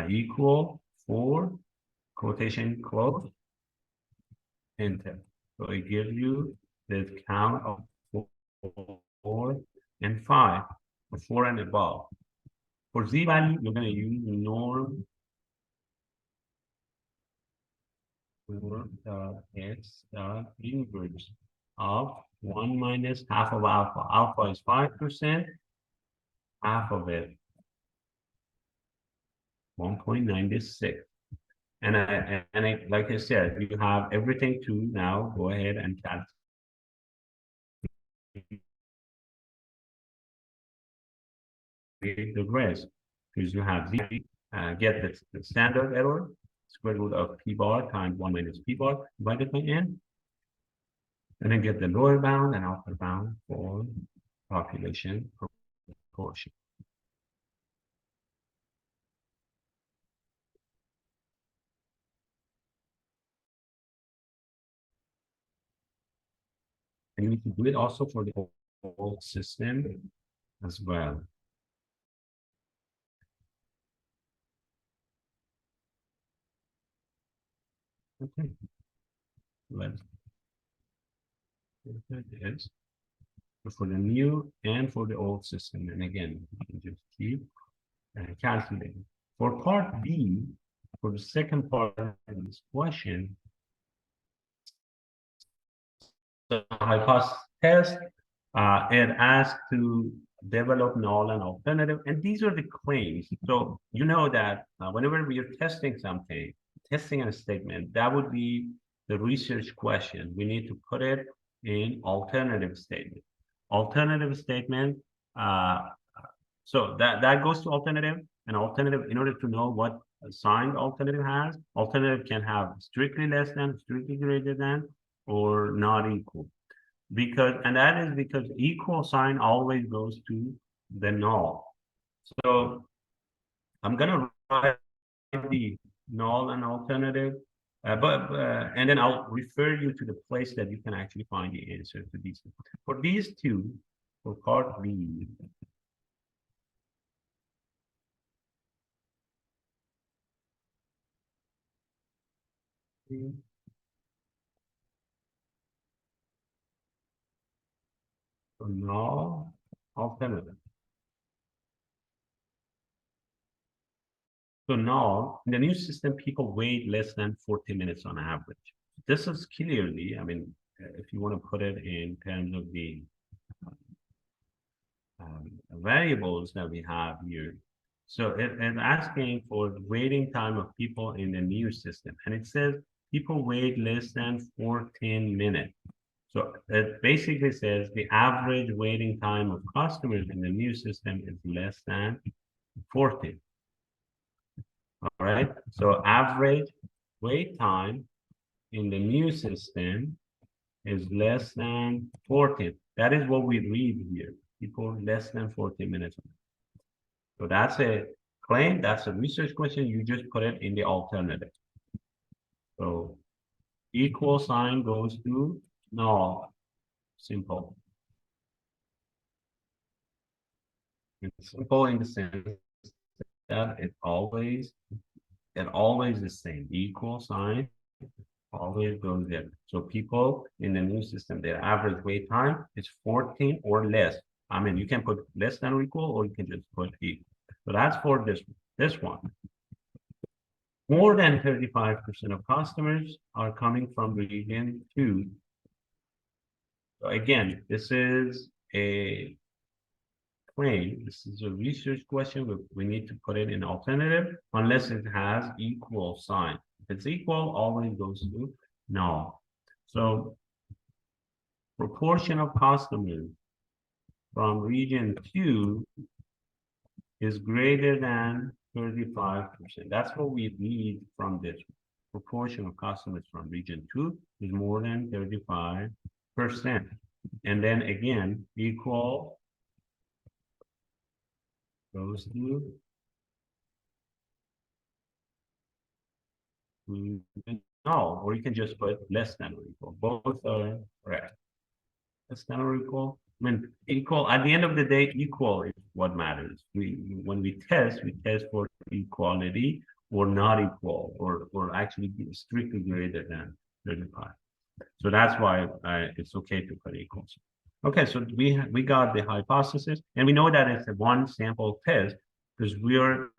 equal 4 quotation close, enter. So it gives you the count of 4 and 5, or 4 and above. For z value, you're going to use norm for x inverse of 1 minus half of alpha. Alpha is 5%, half of it 1.96. And like I said, you have everything to now go ahead and calculate the rest, because you have get the standard error, square root of p bar times 1 minus p bar divided by n, and then get the lower bound and upper bound for population proportion. And you need to do it also for the whole system as well. Okay. Let's do this for the new and for the old system. And again, you can just keep calculating. For part B, for the second part of this question, the hypothesis test, it asks to develop null and alternative, and these are the claims. So you know that whenever we are testing something, testing a statement, that would be the research question. We need to put it in alternative statement. Alternative statement, so that goes to alternative, and alternative, in order to know what sign alternative has, alternative can have strictly less than, strictly greater than, or not equal. Because, and that is because equal sign always goes to the null. So I'm gonna write the null and alternative, and then I'll refer you to the place that you can actually find the answer to these. For these two, for part B, so null alternative. So now, in the new system, people wait less than 40 minutes on average. This is clearly, I mean, if you want to put it in terms of the variables that we have here. So it's asking for the waiting time of people in the new system. And it says people wait less than 14 minutes. So it basically says the average waiting time of customers in the new system is less than 40. All right. So average wait time in the new system is less than 40. That is what we read here. People less than 40 minutes. So that's a claim, that's a research question. You just put it in the alternative. So equal sign goes to null. Simple. It's simple in the sense that it always the same. Equal sign always goes there. So people in the new system, their average wait time is 14 or less. I mean, you can put less than or equal, or you can just put equal. So that's for this one. More than 35% of customers are coming from region 2. So again, this is a claim. This is a research question. We need to put it in alternative unless it has equal sign. If it's equal, always goes to no. So proportion of customers from region 2 is greater than 35%. That's what we need from this. Proportion of customers from region 2 is more than 35%. And then again, equal goes to no, or you can just put less than or equal. Both are correct. Less than or equal. I mean, equal, at the end of the day, equal is what matters. When we test for equality or not equal, or actually strictly greater than 35. So that's why it's okay to put equals. Okay, so we got the hypothesis, and we know that it's a one sample test because we're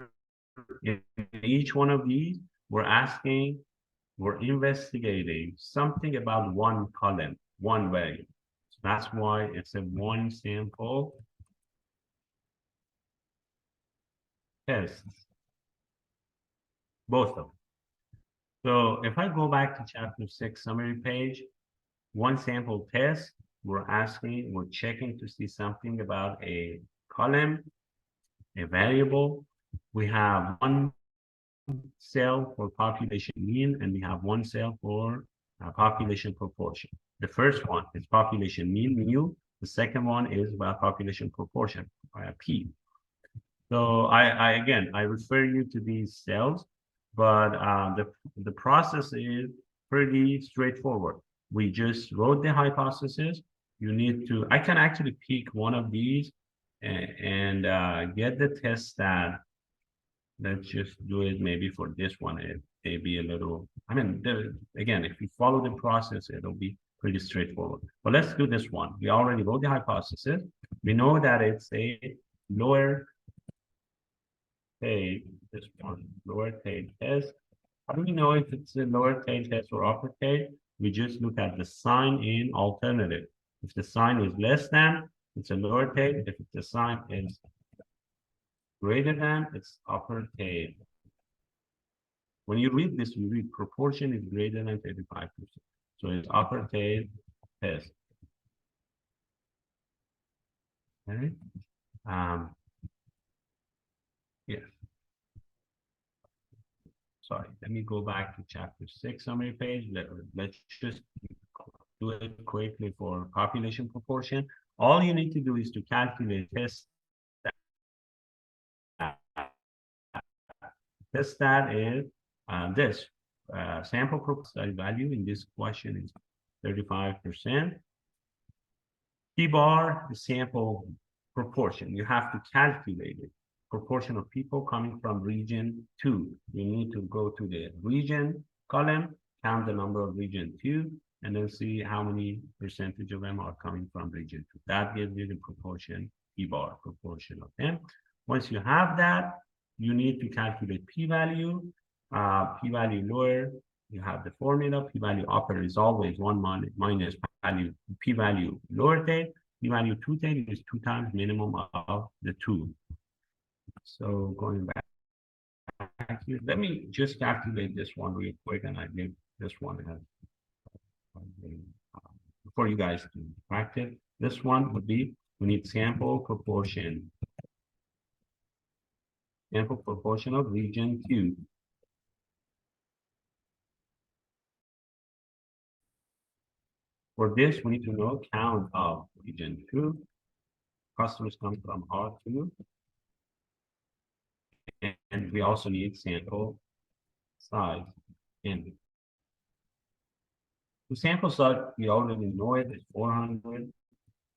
in each one of these, we're investigating something about one column, one value. So that's why it's a one sample test, both of them. So if I go back to chapter 6 summary page, one sample test, we're checking to see something about a column, a variable. We have one cell for population mean, and we have one cell for population proportion. The first one is population mean, mu. The second one is about population proportion, P. So again, I refer you to these cells, but the process is pretty straightforward. We just wrote the hypothesis. I can actually pick one of these and get the test stat. Let's just do it maybe for this one. It may be a little, again, if you follow the process, it'll be pretty straightforward. But let's do this one. We already wrote the hypothesis. We know that it's a lower tail, this one, lower tail test. How do we know if it's a lower tail test or upper tail? We just look at the sign in alternative. If the sign is less than, it's a lower tail. If the sign is greater than, it's upper tail. When you read this, you read proportion is greater than 35%. So it's upper tail test. Okay. Yeah. Sorry, let me go back to chapter 6 summary page. Let's just do it quickly for population proportion. All you need to do is to calculate test stat is this sample proportion value in this question is 35%. P bar, the sample proportion. You have to calculate it. Proportion of people coming from region 2. You need to go to the region column, count the number of region 2, and then see how many percentage of them are coming from region 2. That gives you the proportion, P bar proportion of them. Once you have that, you need to calculate p-value. P-value lower, you have the formula. P-value upper is always 1 minus value, p-value lower tail. P-value 2 tail is 2 times minimum of the 2. So going back here, let me just calculate this one real quick, and I give this one as for you guys to practice. This one would be, we need sample proportion. Sample proportion of region 2. For this, we need to know count of region 2. Customers come from R2. And we also need sample size. And the sample size, we already know it is 400.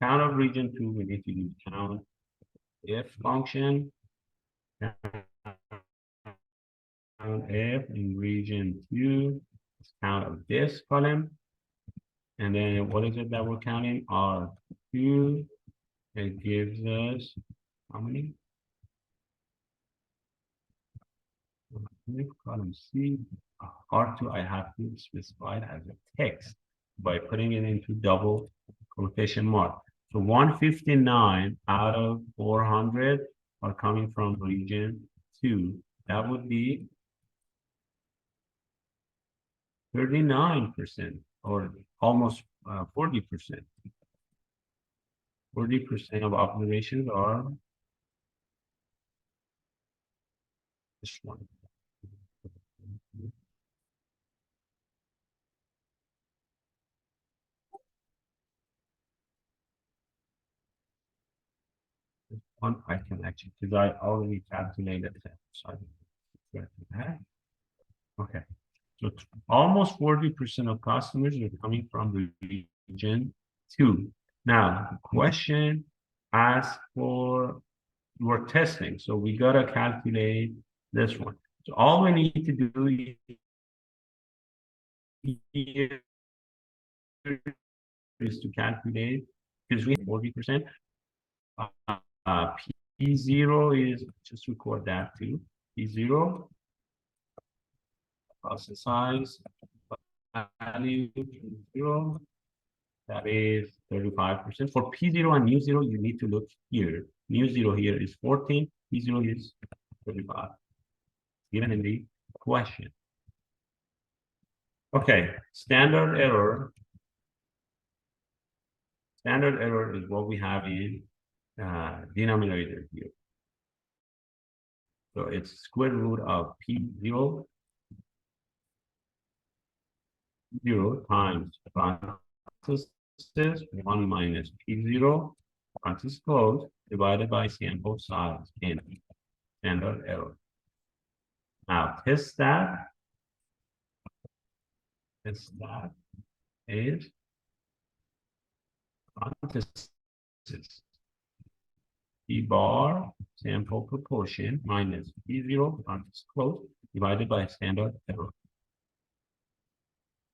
Count of region 2, we need to use count if function, count if in region 2, count of this column. And then what is it that we're counting? R2. It gives us how many? Column C. R2, I have to specify it as a text by putting it into double quotation mark. So 159 out of 400 are coming from region 2. That would be 39% or almost 40%. 40% of observations are this one. This one I can actually, because I already calculated that. So okay. So almost 40% of customers are coming from region 2. Now, the question asks for we're testing, so we gotta calculate this one. So all we need to do is to calculate, because we have 40%. P0 is, just record that too. P0, process size, value 0, that is 35%. For P0 and mu0, you need to look here. Mu0 here is 14, P0 is 35. Given in the question. Okay, standard error. Standard error is what we have in denominator here. So it's square root of P0 times parentheses 1 minus P0 parentheses closed divided by sample size in standard error. Now test that. Test that is parentheses P bar sample proportion minus P0 parentheses closed divided by standard error.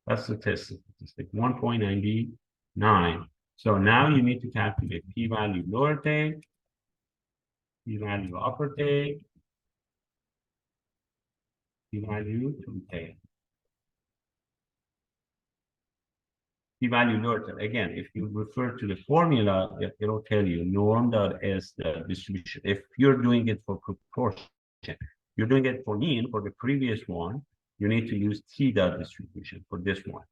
That's the test statistic, 1.99. So now you need to calculate p-value lowercase, p-value uppercase, p-value two-case. P-value lowercase. Again, if you refer to the formula, it'll tell you norm is the distribution. If you're doing it for proportion, you're doing it for mean for the previous one, you need to use t dot distribution for this one.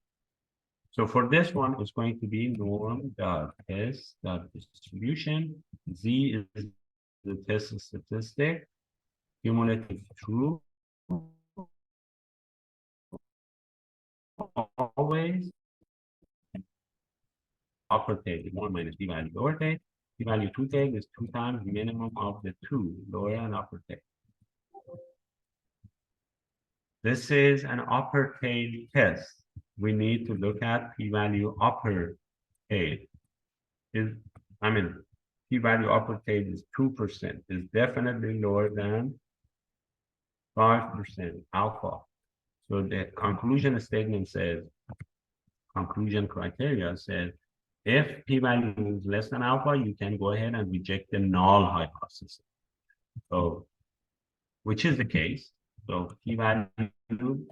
So for this one, it's going to be norm dot s dot distribution. Z is the test statistic. Cumulative true. Always. Uppercase 1 minus p value lowercase. P value two case is 2 times the minimum of the two, lower and uppercase. This is an uppercase test. We need to look at p-value uppercase. P-value uppercase is 2%. Is definitely lower than 5% alpha. So the conclusion statement says, conclusion criteria says, if p-value is less than alpha, you can go ahead and reject the null hypothesis. So, which is the case. So p-value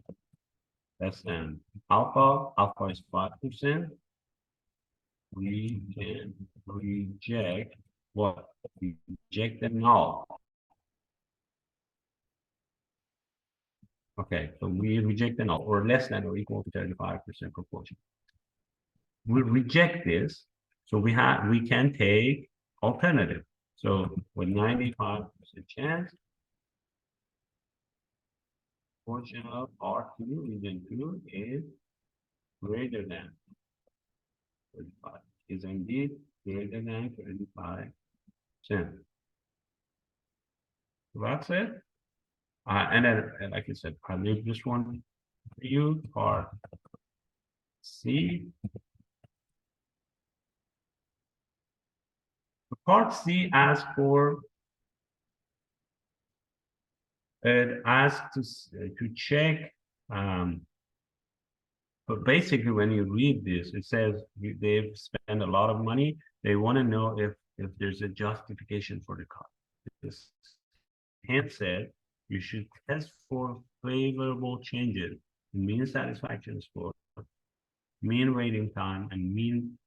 less than alpha, alpha is 5%. We can reject what? Reject the null. Okay, so we reject the null or less than or equal to 35% proportion. We reject this, so we can take alternative. So with 95% chance, portion of R2 region 2 is greater than 35. Is indeed greater than 35%. So that's it. And then, like I said, I'll leave this one for you. Part C. Part C asks for It asks to check. But basically, when you read this, it says they've spent a lot of money. They want to know if there's a justification for the cost. This hence said you should test for favorable changes in mean satisfaction score, mean waiting time, and mean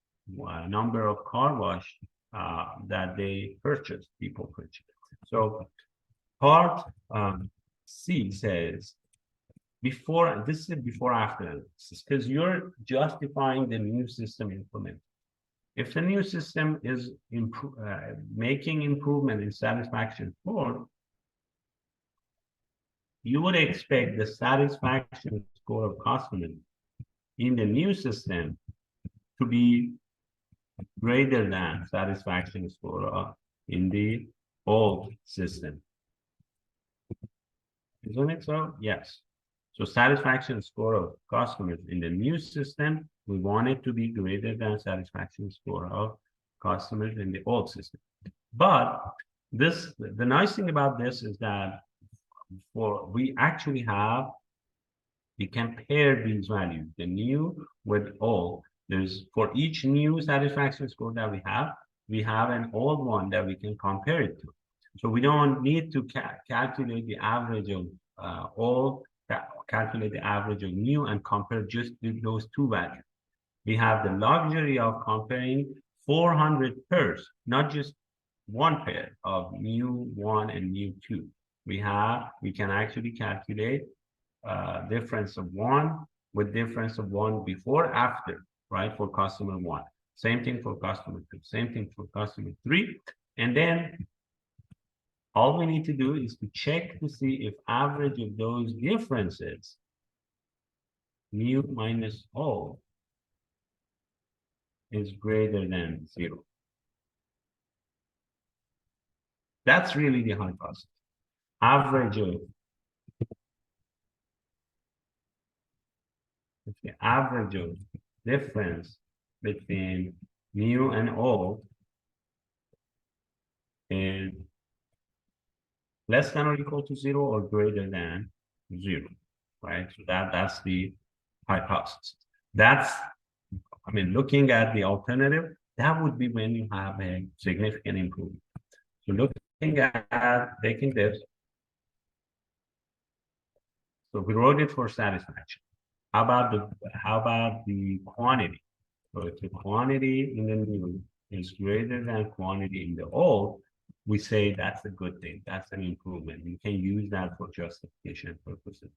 number of car wash that they purchased, people purchased. So part C says before, this is before after analysis, because you're justifying the new system implement. If the new system is making improvement in satisfaction score, you would expect the satisfaction score of customers in the new system to be greater than satisfaction score in the old system. Isn't it so? Yes. So satisfaction score of customers in the new system, we want it to be greater than satisfaction score of customers in the old system. But this, the nice thing about this is that we actually have, we compare these values, the new with old. There's for each new satisfaction score that we have an old one that we can compare it to. So we don't need to calculate the average of old, calculate the average of new and compare just those two values. We have the luxury of comparing 400 pairs, not just one pair of new one and new two. We can actually calculate difference of one with difference of one before, after, right? For customer one. Same thing for customer two, same thing for customer three. And then all we need to do is to check to see if average of those differences, new minus old, is greater than 0. That's really the hypothesis. Average of the average of difference between new and old is less than or equal to 0 or greater than 0, right? So that's the hypothesis. That's, I mean, looking at the alternative, that would be when you have a significant improvement. So looking at taking this, so we wrote it for satisfaction. How about the quantity? So if the quantity in the new is greater than quantity in the old, we say that's a good thing. That's an improvement. You can use that for justification purposes.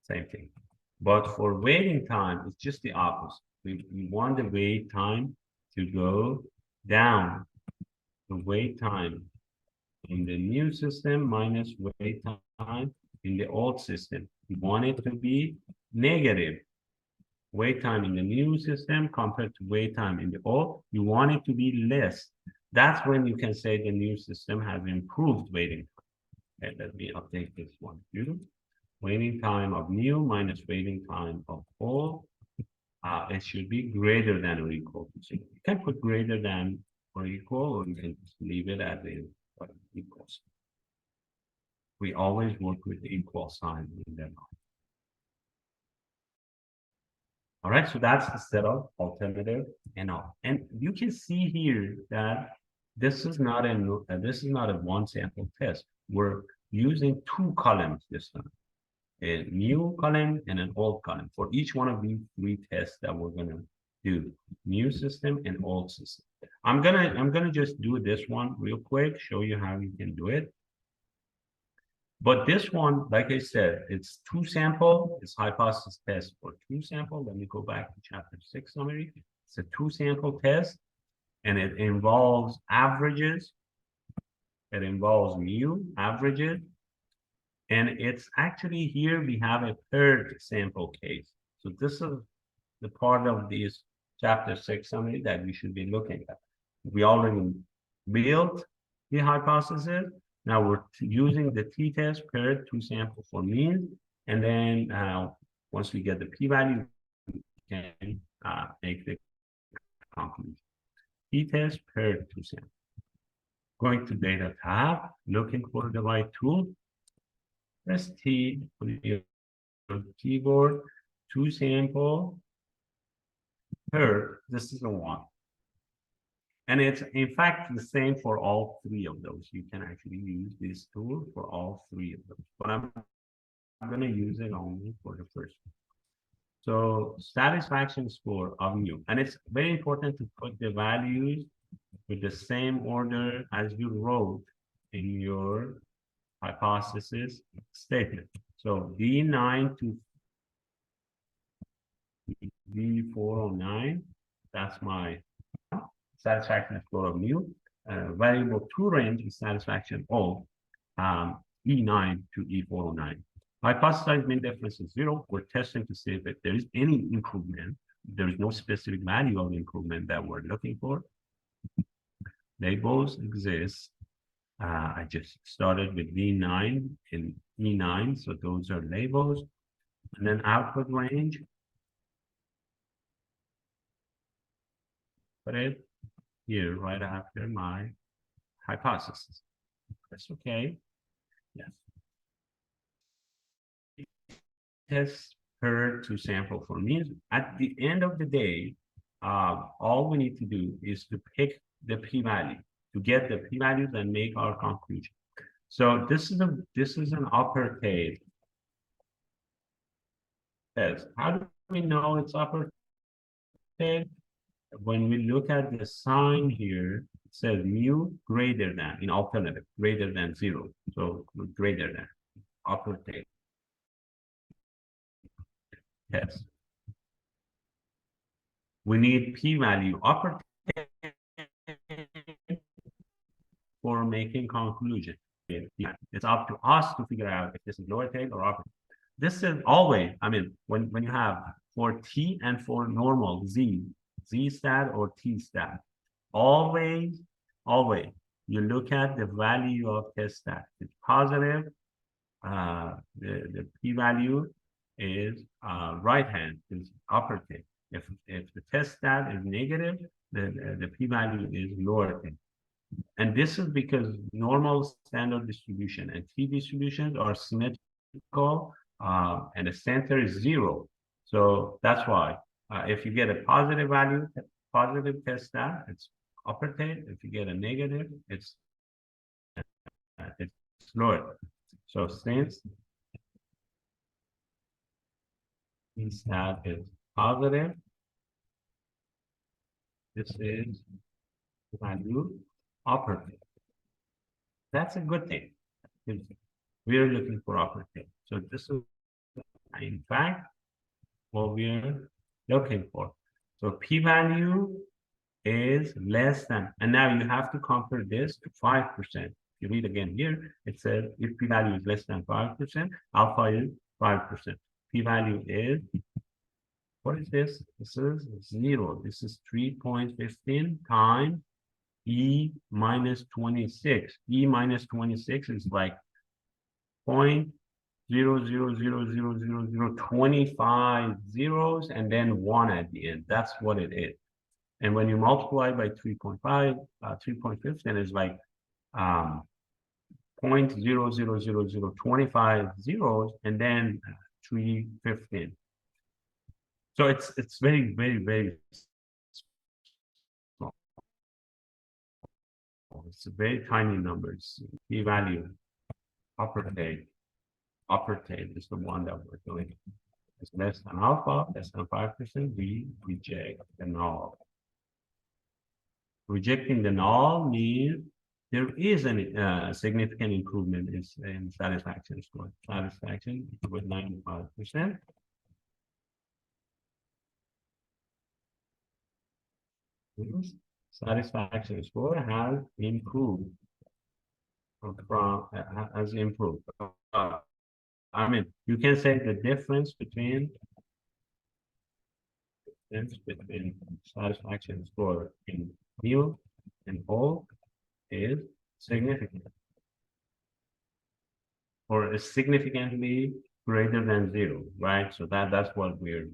Same thing. But for waiting time, it's just the opposite. We want the wait time to go down. The wait time in the new system minus wait time in the old system. We want it to be negative. Wait time in the new system compared to wait time in the old, you want it to be less. That's when you can say the new system has improved waiting time. Okay, let me update this one too. Waiting time of new minus waiting time of old. It should be greater than or equal to 0. You can put greater than or equal, or you can just leave it as equals. We always work with the equal sign in there. All right, so that's the setup, alternative, and all. And you can see here that this is not a one sample test. We're using 2 columns this time, a new column and an old column for each one of these 3 tests that we're gonna do: new system and old system. I'm gonna just do this one real quick, show you how you can do it. But this one, like I said, it's 2 sample. It's hypothesis test for 2 sample. Let me go back to chapter 6 summary. It's a 2 sample test, and it involves averages. It involves mu averages, and it's actually here we have a paired sample case. So this is the part of this chapter 6 summary that we should be looking at. We already built the hypothesis. Now we're using the t-test paired 2 sample for mean, and then once we get the p-value, we can make the conclusion. T-test paired 2 sample. Going to data tab, looking for the right tool. Press T on your keyboard to sample. Here, this is the one. And it's in fact the same for all three of those. You can actually use this tool for all three of those, but I'm going to use it only for the first one. So satisfaction score of mu, and it's very important to put the values with the same order as you wrote in your hypothesis statement. So D9 to D409, that's my satisfaction score of mu. Variable to range is satisfaction of E9 to E409. Hypothesized mean difference is 0. We're testing to see if there is any improvement. There is no specific value of improvement that we're looking for. Labels exist. I just started with D9 and E9, so those are labels. And then output range. Put it here right after my hypothesis. That's okay. Yes. Test per to sample for me. At the end of the day, all we need to do is to pick the p-value, to get the p-values and make our conclusion. So this is an upper case test. How do we know it's upper case? When we look at the sign here, it says mu greater than, in alternative, greater than 0. So greater than, upper case test. We need p-value upper for making conclusion. It's up to us to figure out if this is lower tail or upper. This is always, I mean, when you have for T and for normal Z stat or T stat, always, you look at the value of test stat. It's positive, the p-value is right hand, is upper tail. If the test stat is negative, the p-value is lower tail. And this is because normal standard distribution and T distributions are symmetrical, and the center is 0. So that's why if you get a positive value, positive test stat, it's upper tail. If you get a negative, it's lower. So since T stat is positive, this is value upper tail. That's a good thing. We are looking for upper tail. So this is, in fact, what we're looking for. So p-value is less than, and now you have to compare this to 5%. If you read again here, it says if p-value is less than 5%, alpha is 5%. P-value is, what is this? This is 0. This is 3.15 times E minus 26. E minus 26 is like 0.0000025 zeros and then 1 at the end. That's what it is. And when you multiply by 3.5, 3.15 is like 0.00025 zeros and then 315. So it's very, very, very small. It's a very tiny numbers. P-value, upper tail is the one that we're doing. It's less than alpha, less than 5%, we reject the null. Rejecting the null means there is a significant improvement in satisfaction score. Satisfaction with 95%. Satisfaction score has improved has improved. I mean, you can say the difference between satisfaction score in mu and O is significant, or is significantly greater than 0, right? So that's what we're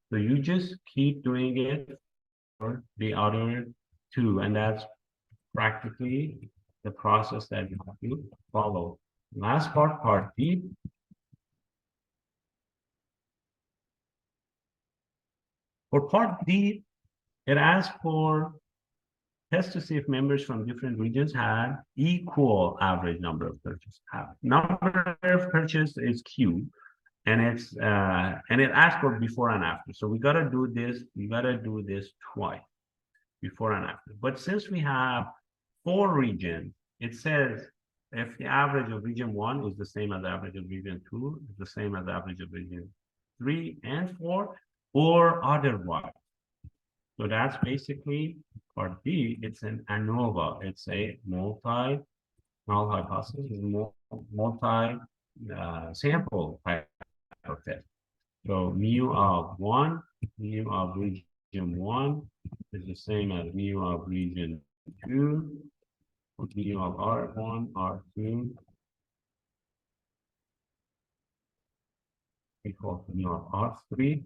so you just keep doing it for the other two, and that's practically the process that you have to follow. Last part, part B. For part B, it asks for test to see if members from different regions had equal average number of purchases. Number of purchase is Q, and it asks for before and after. So we gotta do this. We gotta do this twice, before and after. But since we have 4 regions, it says if the average of region 1 is the same as the average of region 2, is the same as the average of region 3 and 4, or otherwise. So that's basically part B. It's an ANOVA. It's a null hypothesis, multi sample type of test. So mu of 1, mu of region 1 is the same as mu of region 2, mu of R1, R2 equal to mu of R3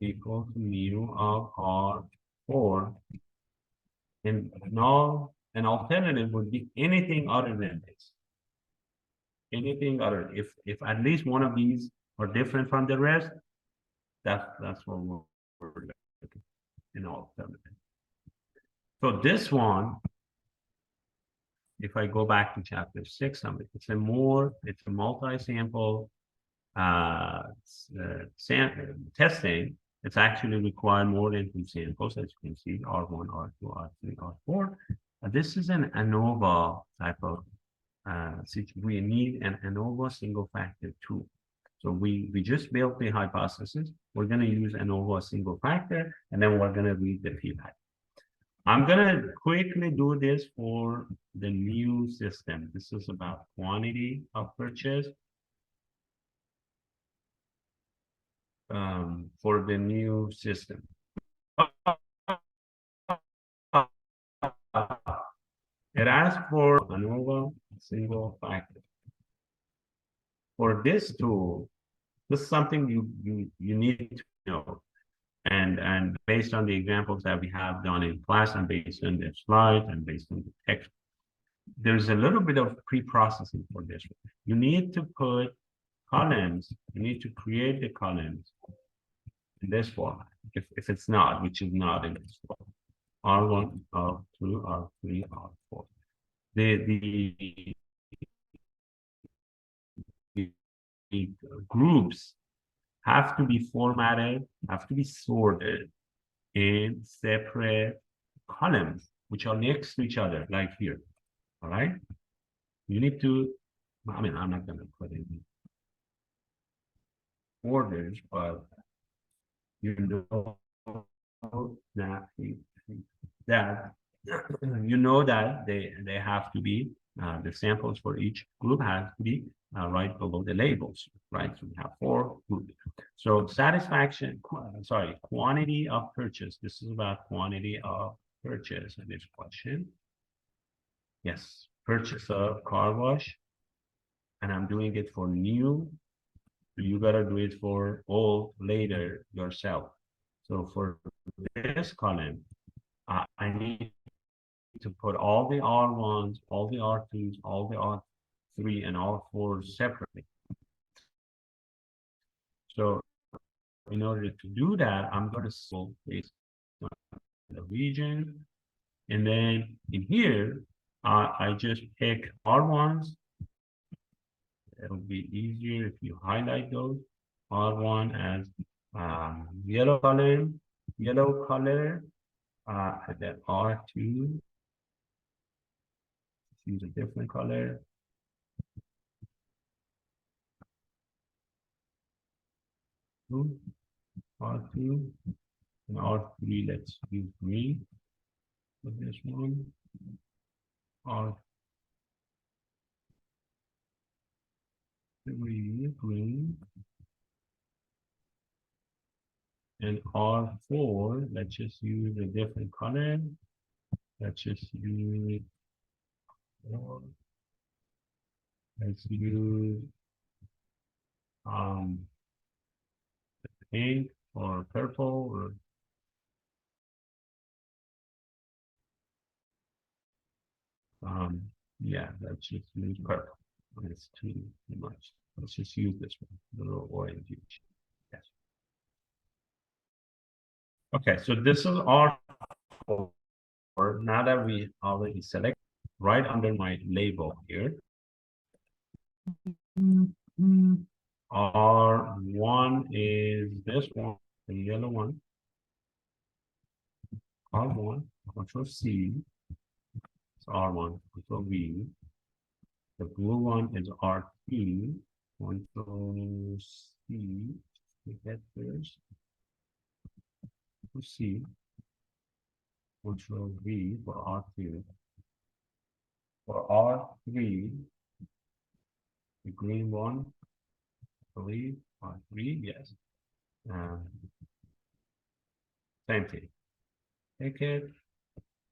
equal to mu of R4. And null, an alternative would be anything other than this. Anything other, if at least one of these are different from the rest, that's what we're looking in alternative. So this one, if I go back to chapter 6, it's a multi-sample testing. It's actually required more than 2 samples, as you can see, R1, R2, R3, R4. This is an ANOVA type of we need an ANOVA single factor tool. So we just built the hypothesis. We're going to use ANOVA single factor, and then we're going to read the p-value. I'm going to quickly do this for the new system. This is about quantity of purchase. For the new system. It asks for ANOVA single factor. For this tool, this is something you need to know. And based on the examples that we have done in class and based on the slides and based on the text, there's a little bit of pre-processing for this. You need to put columns, you need to create the columns in this format. If it's not, which is not in this format. R1, R2, R3, R4. The groups have to be formatted, have to be sorted in separate columns, which are next to each other, like here. All right. You need to, I mean, I'm not going to put in orders, but you know that you know that they have to be the samples for each group has to be right below the labels, right? So we have 4 groups. So quantity of purchase. This is about quantity of purchase in this question. Yes, purchase of car wash, and I'm doing it for new. You gotta do it for old later yourself. So for this column, I need to put all the R1s, all the R2s, all the R3, and R4 separately. So in order to do that, I'm going to solve based on the region. And then in here, I just pick R1s. It'll be easier if you highlight those. R1 as yellow color, and then R2. Use a different color. R2 and R3, let's use green for this one. R3 green. And R4, let's just use a different color. Let's just use let's use pink or purple or Yeah, let's just use purple. It's too much. Let's just use this one, the little orange. Yes. Okay, so this is our four. Now that we already select right under my label here, R1 is this one, the yellow one. R1, Control C, it's R1, Control V. The blue one is R2, Control C, get this, Control C, Control V for R2. For R3, the green one, I believe, R3, yes. Same thing. Take it,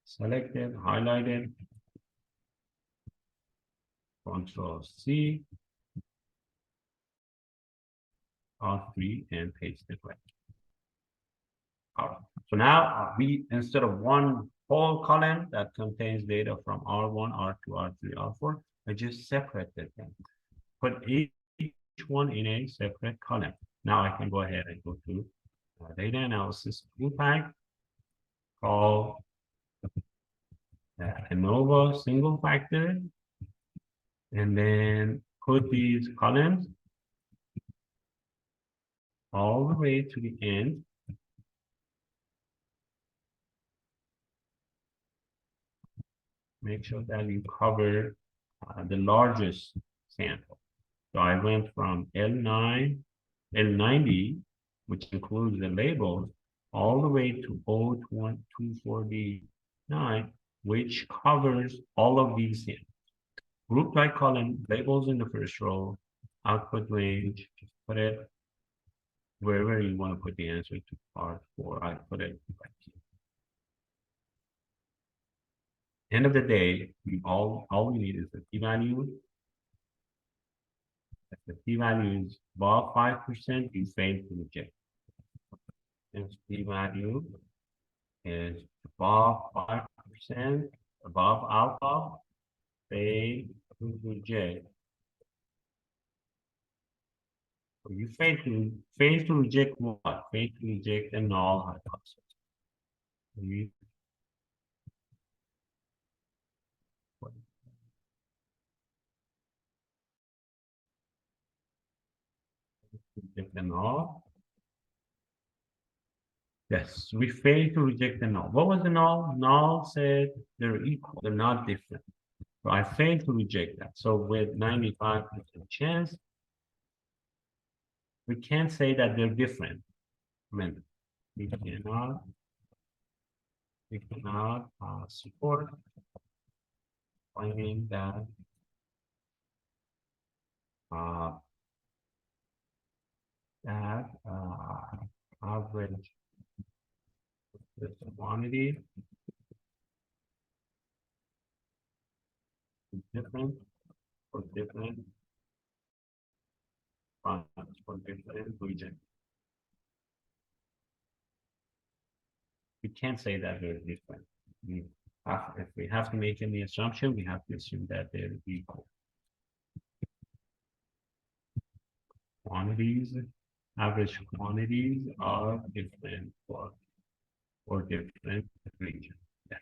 select it, highlight it, Control C, R3, and paste it right. All right. So now we, instead of one whole column that contains data from R1, R2, R3, R4, I just separated them. Put each one in a separate column. Now I can go ahead and go to data analysis toolpath, call ANOVA single factor, and then put these columns all the way to the end. Make sure that you cover the largest sample. So I went from L9, L90, which includes the labels, all the way to O249, which covers all of these samples. Group by column, labels in the first row, output range, just put it wherever you want to put the answer to part 4. I put it right here. End of the day, all we need is the p-value. If the p-value is above 5%, you fail to reject. If p-value is above 5%, above alpha, fail to reject. So you fail to reject what? Fail to reject the null hypothesis. You reject the null. Yes, we fail to reject the null. What was the null? Null said they're equal, they're not different. So I failed to reject that. So with 95% chance, we can't say that they're different. I mean, we cannot support claiming that average this quantity is different for different for different regions. We can't say that they're different. If we have to make any assumption, we have to assume that they're equal. Quantities, average quantities are different for different regions. Yes.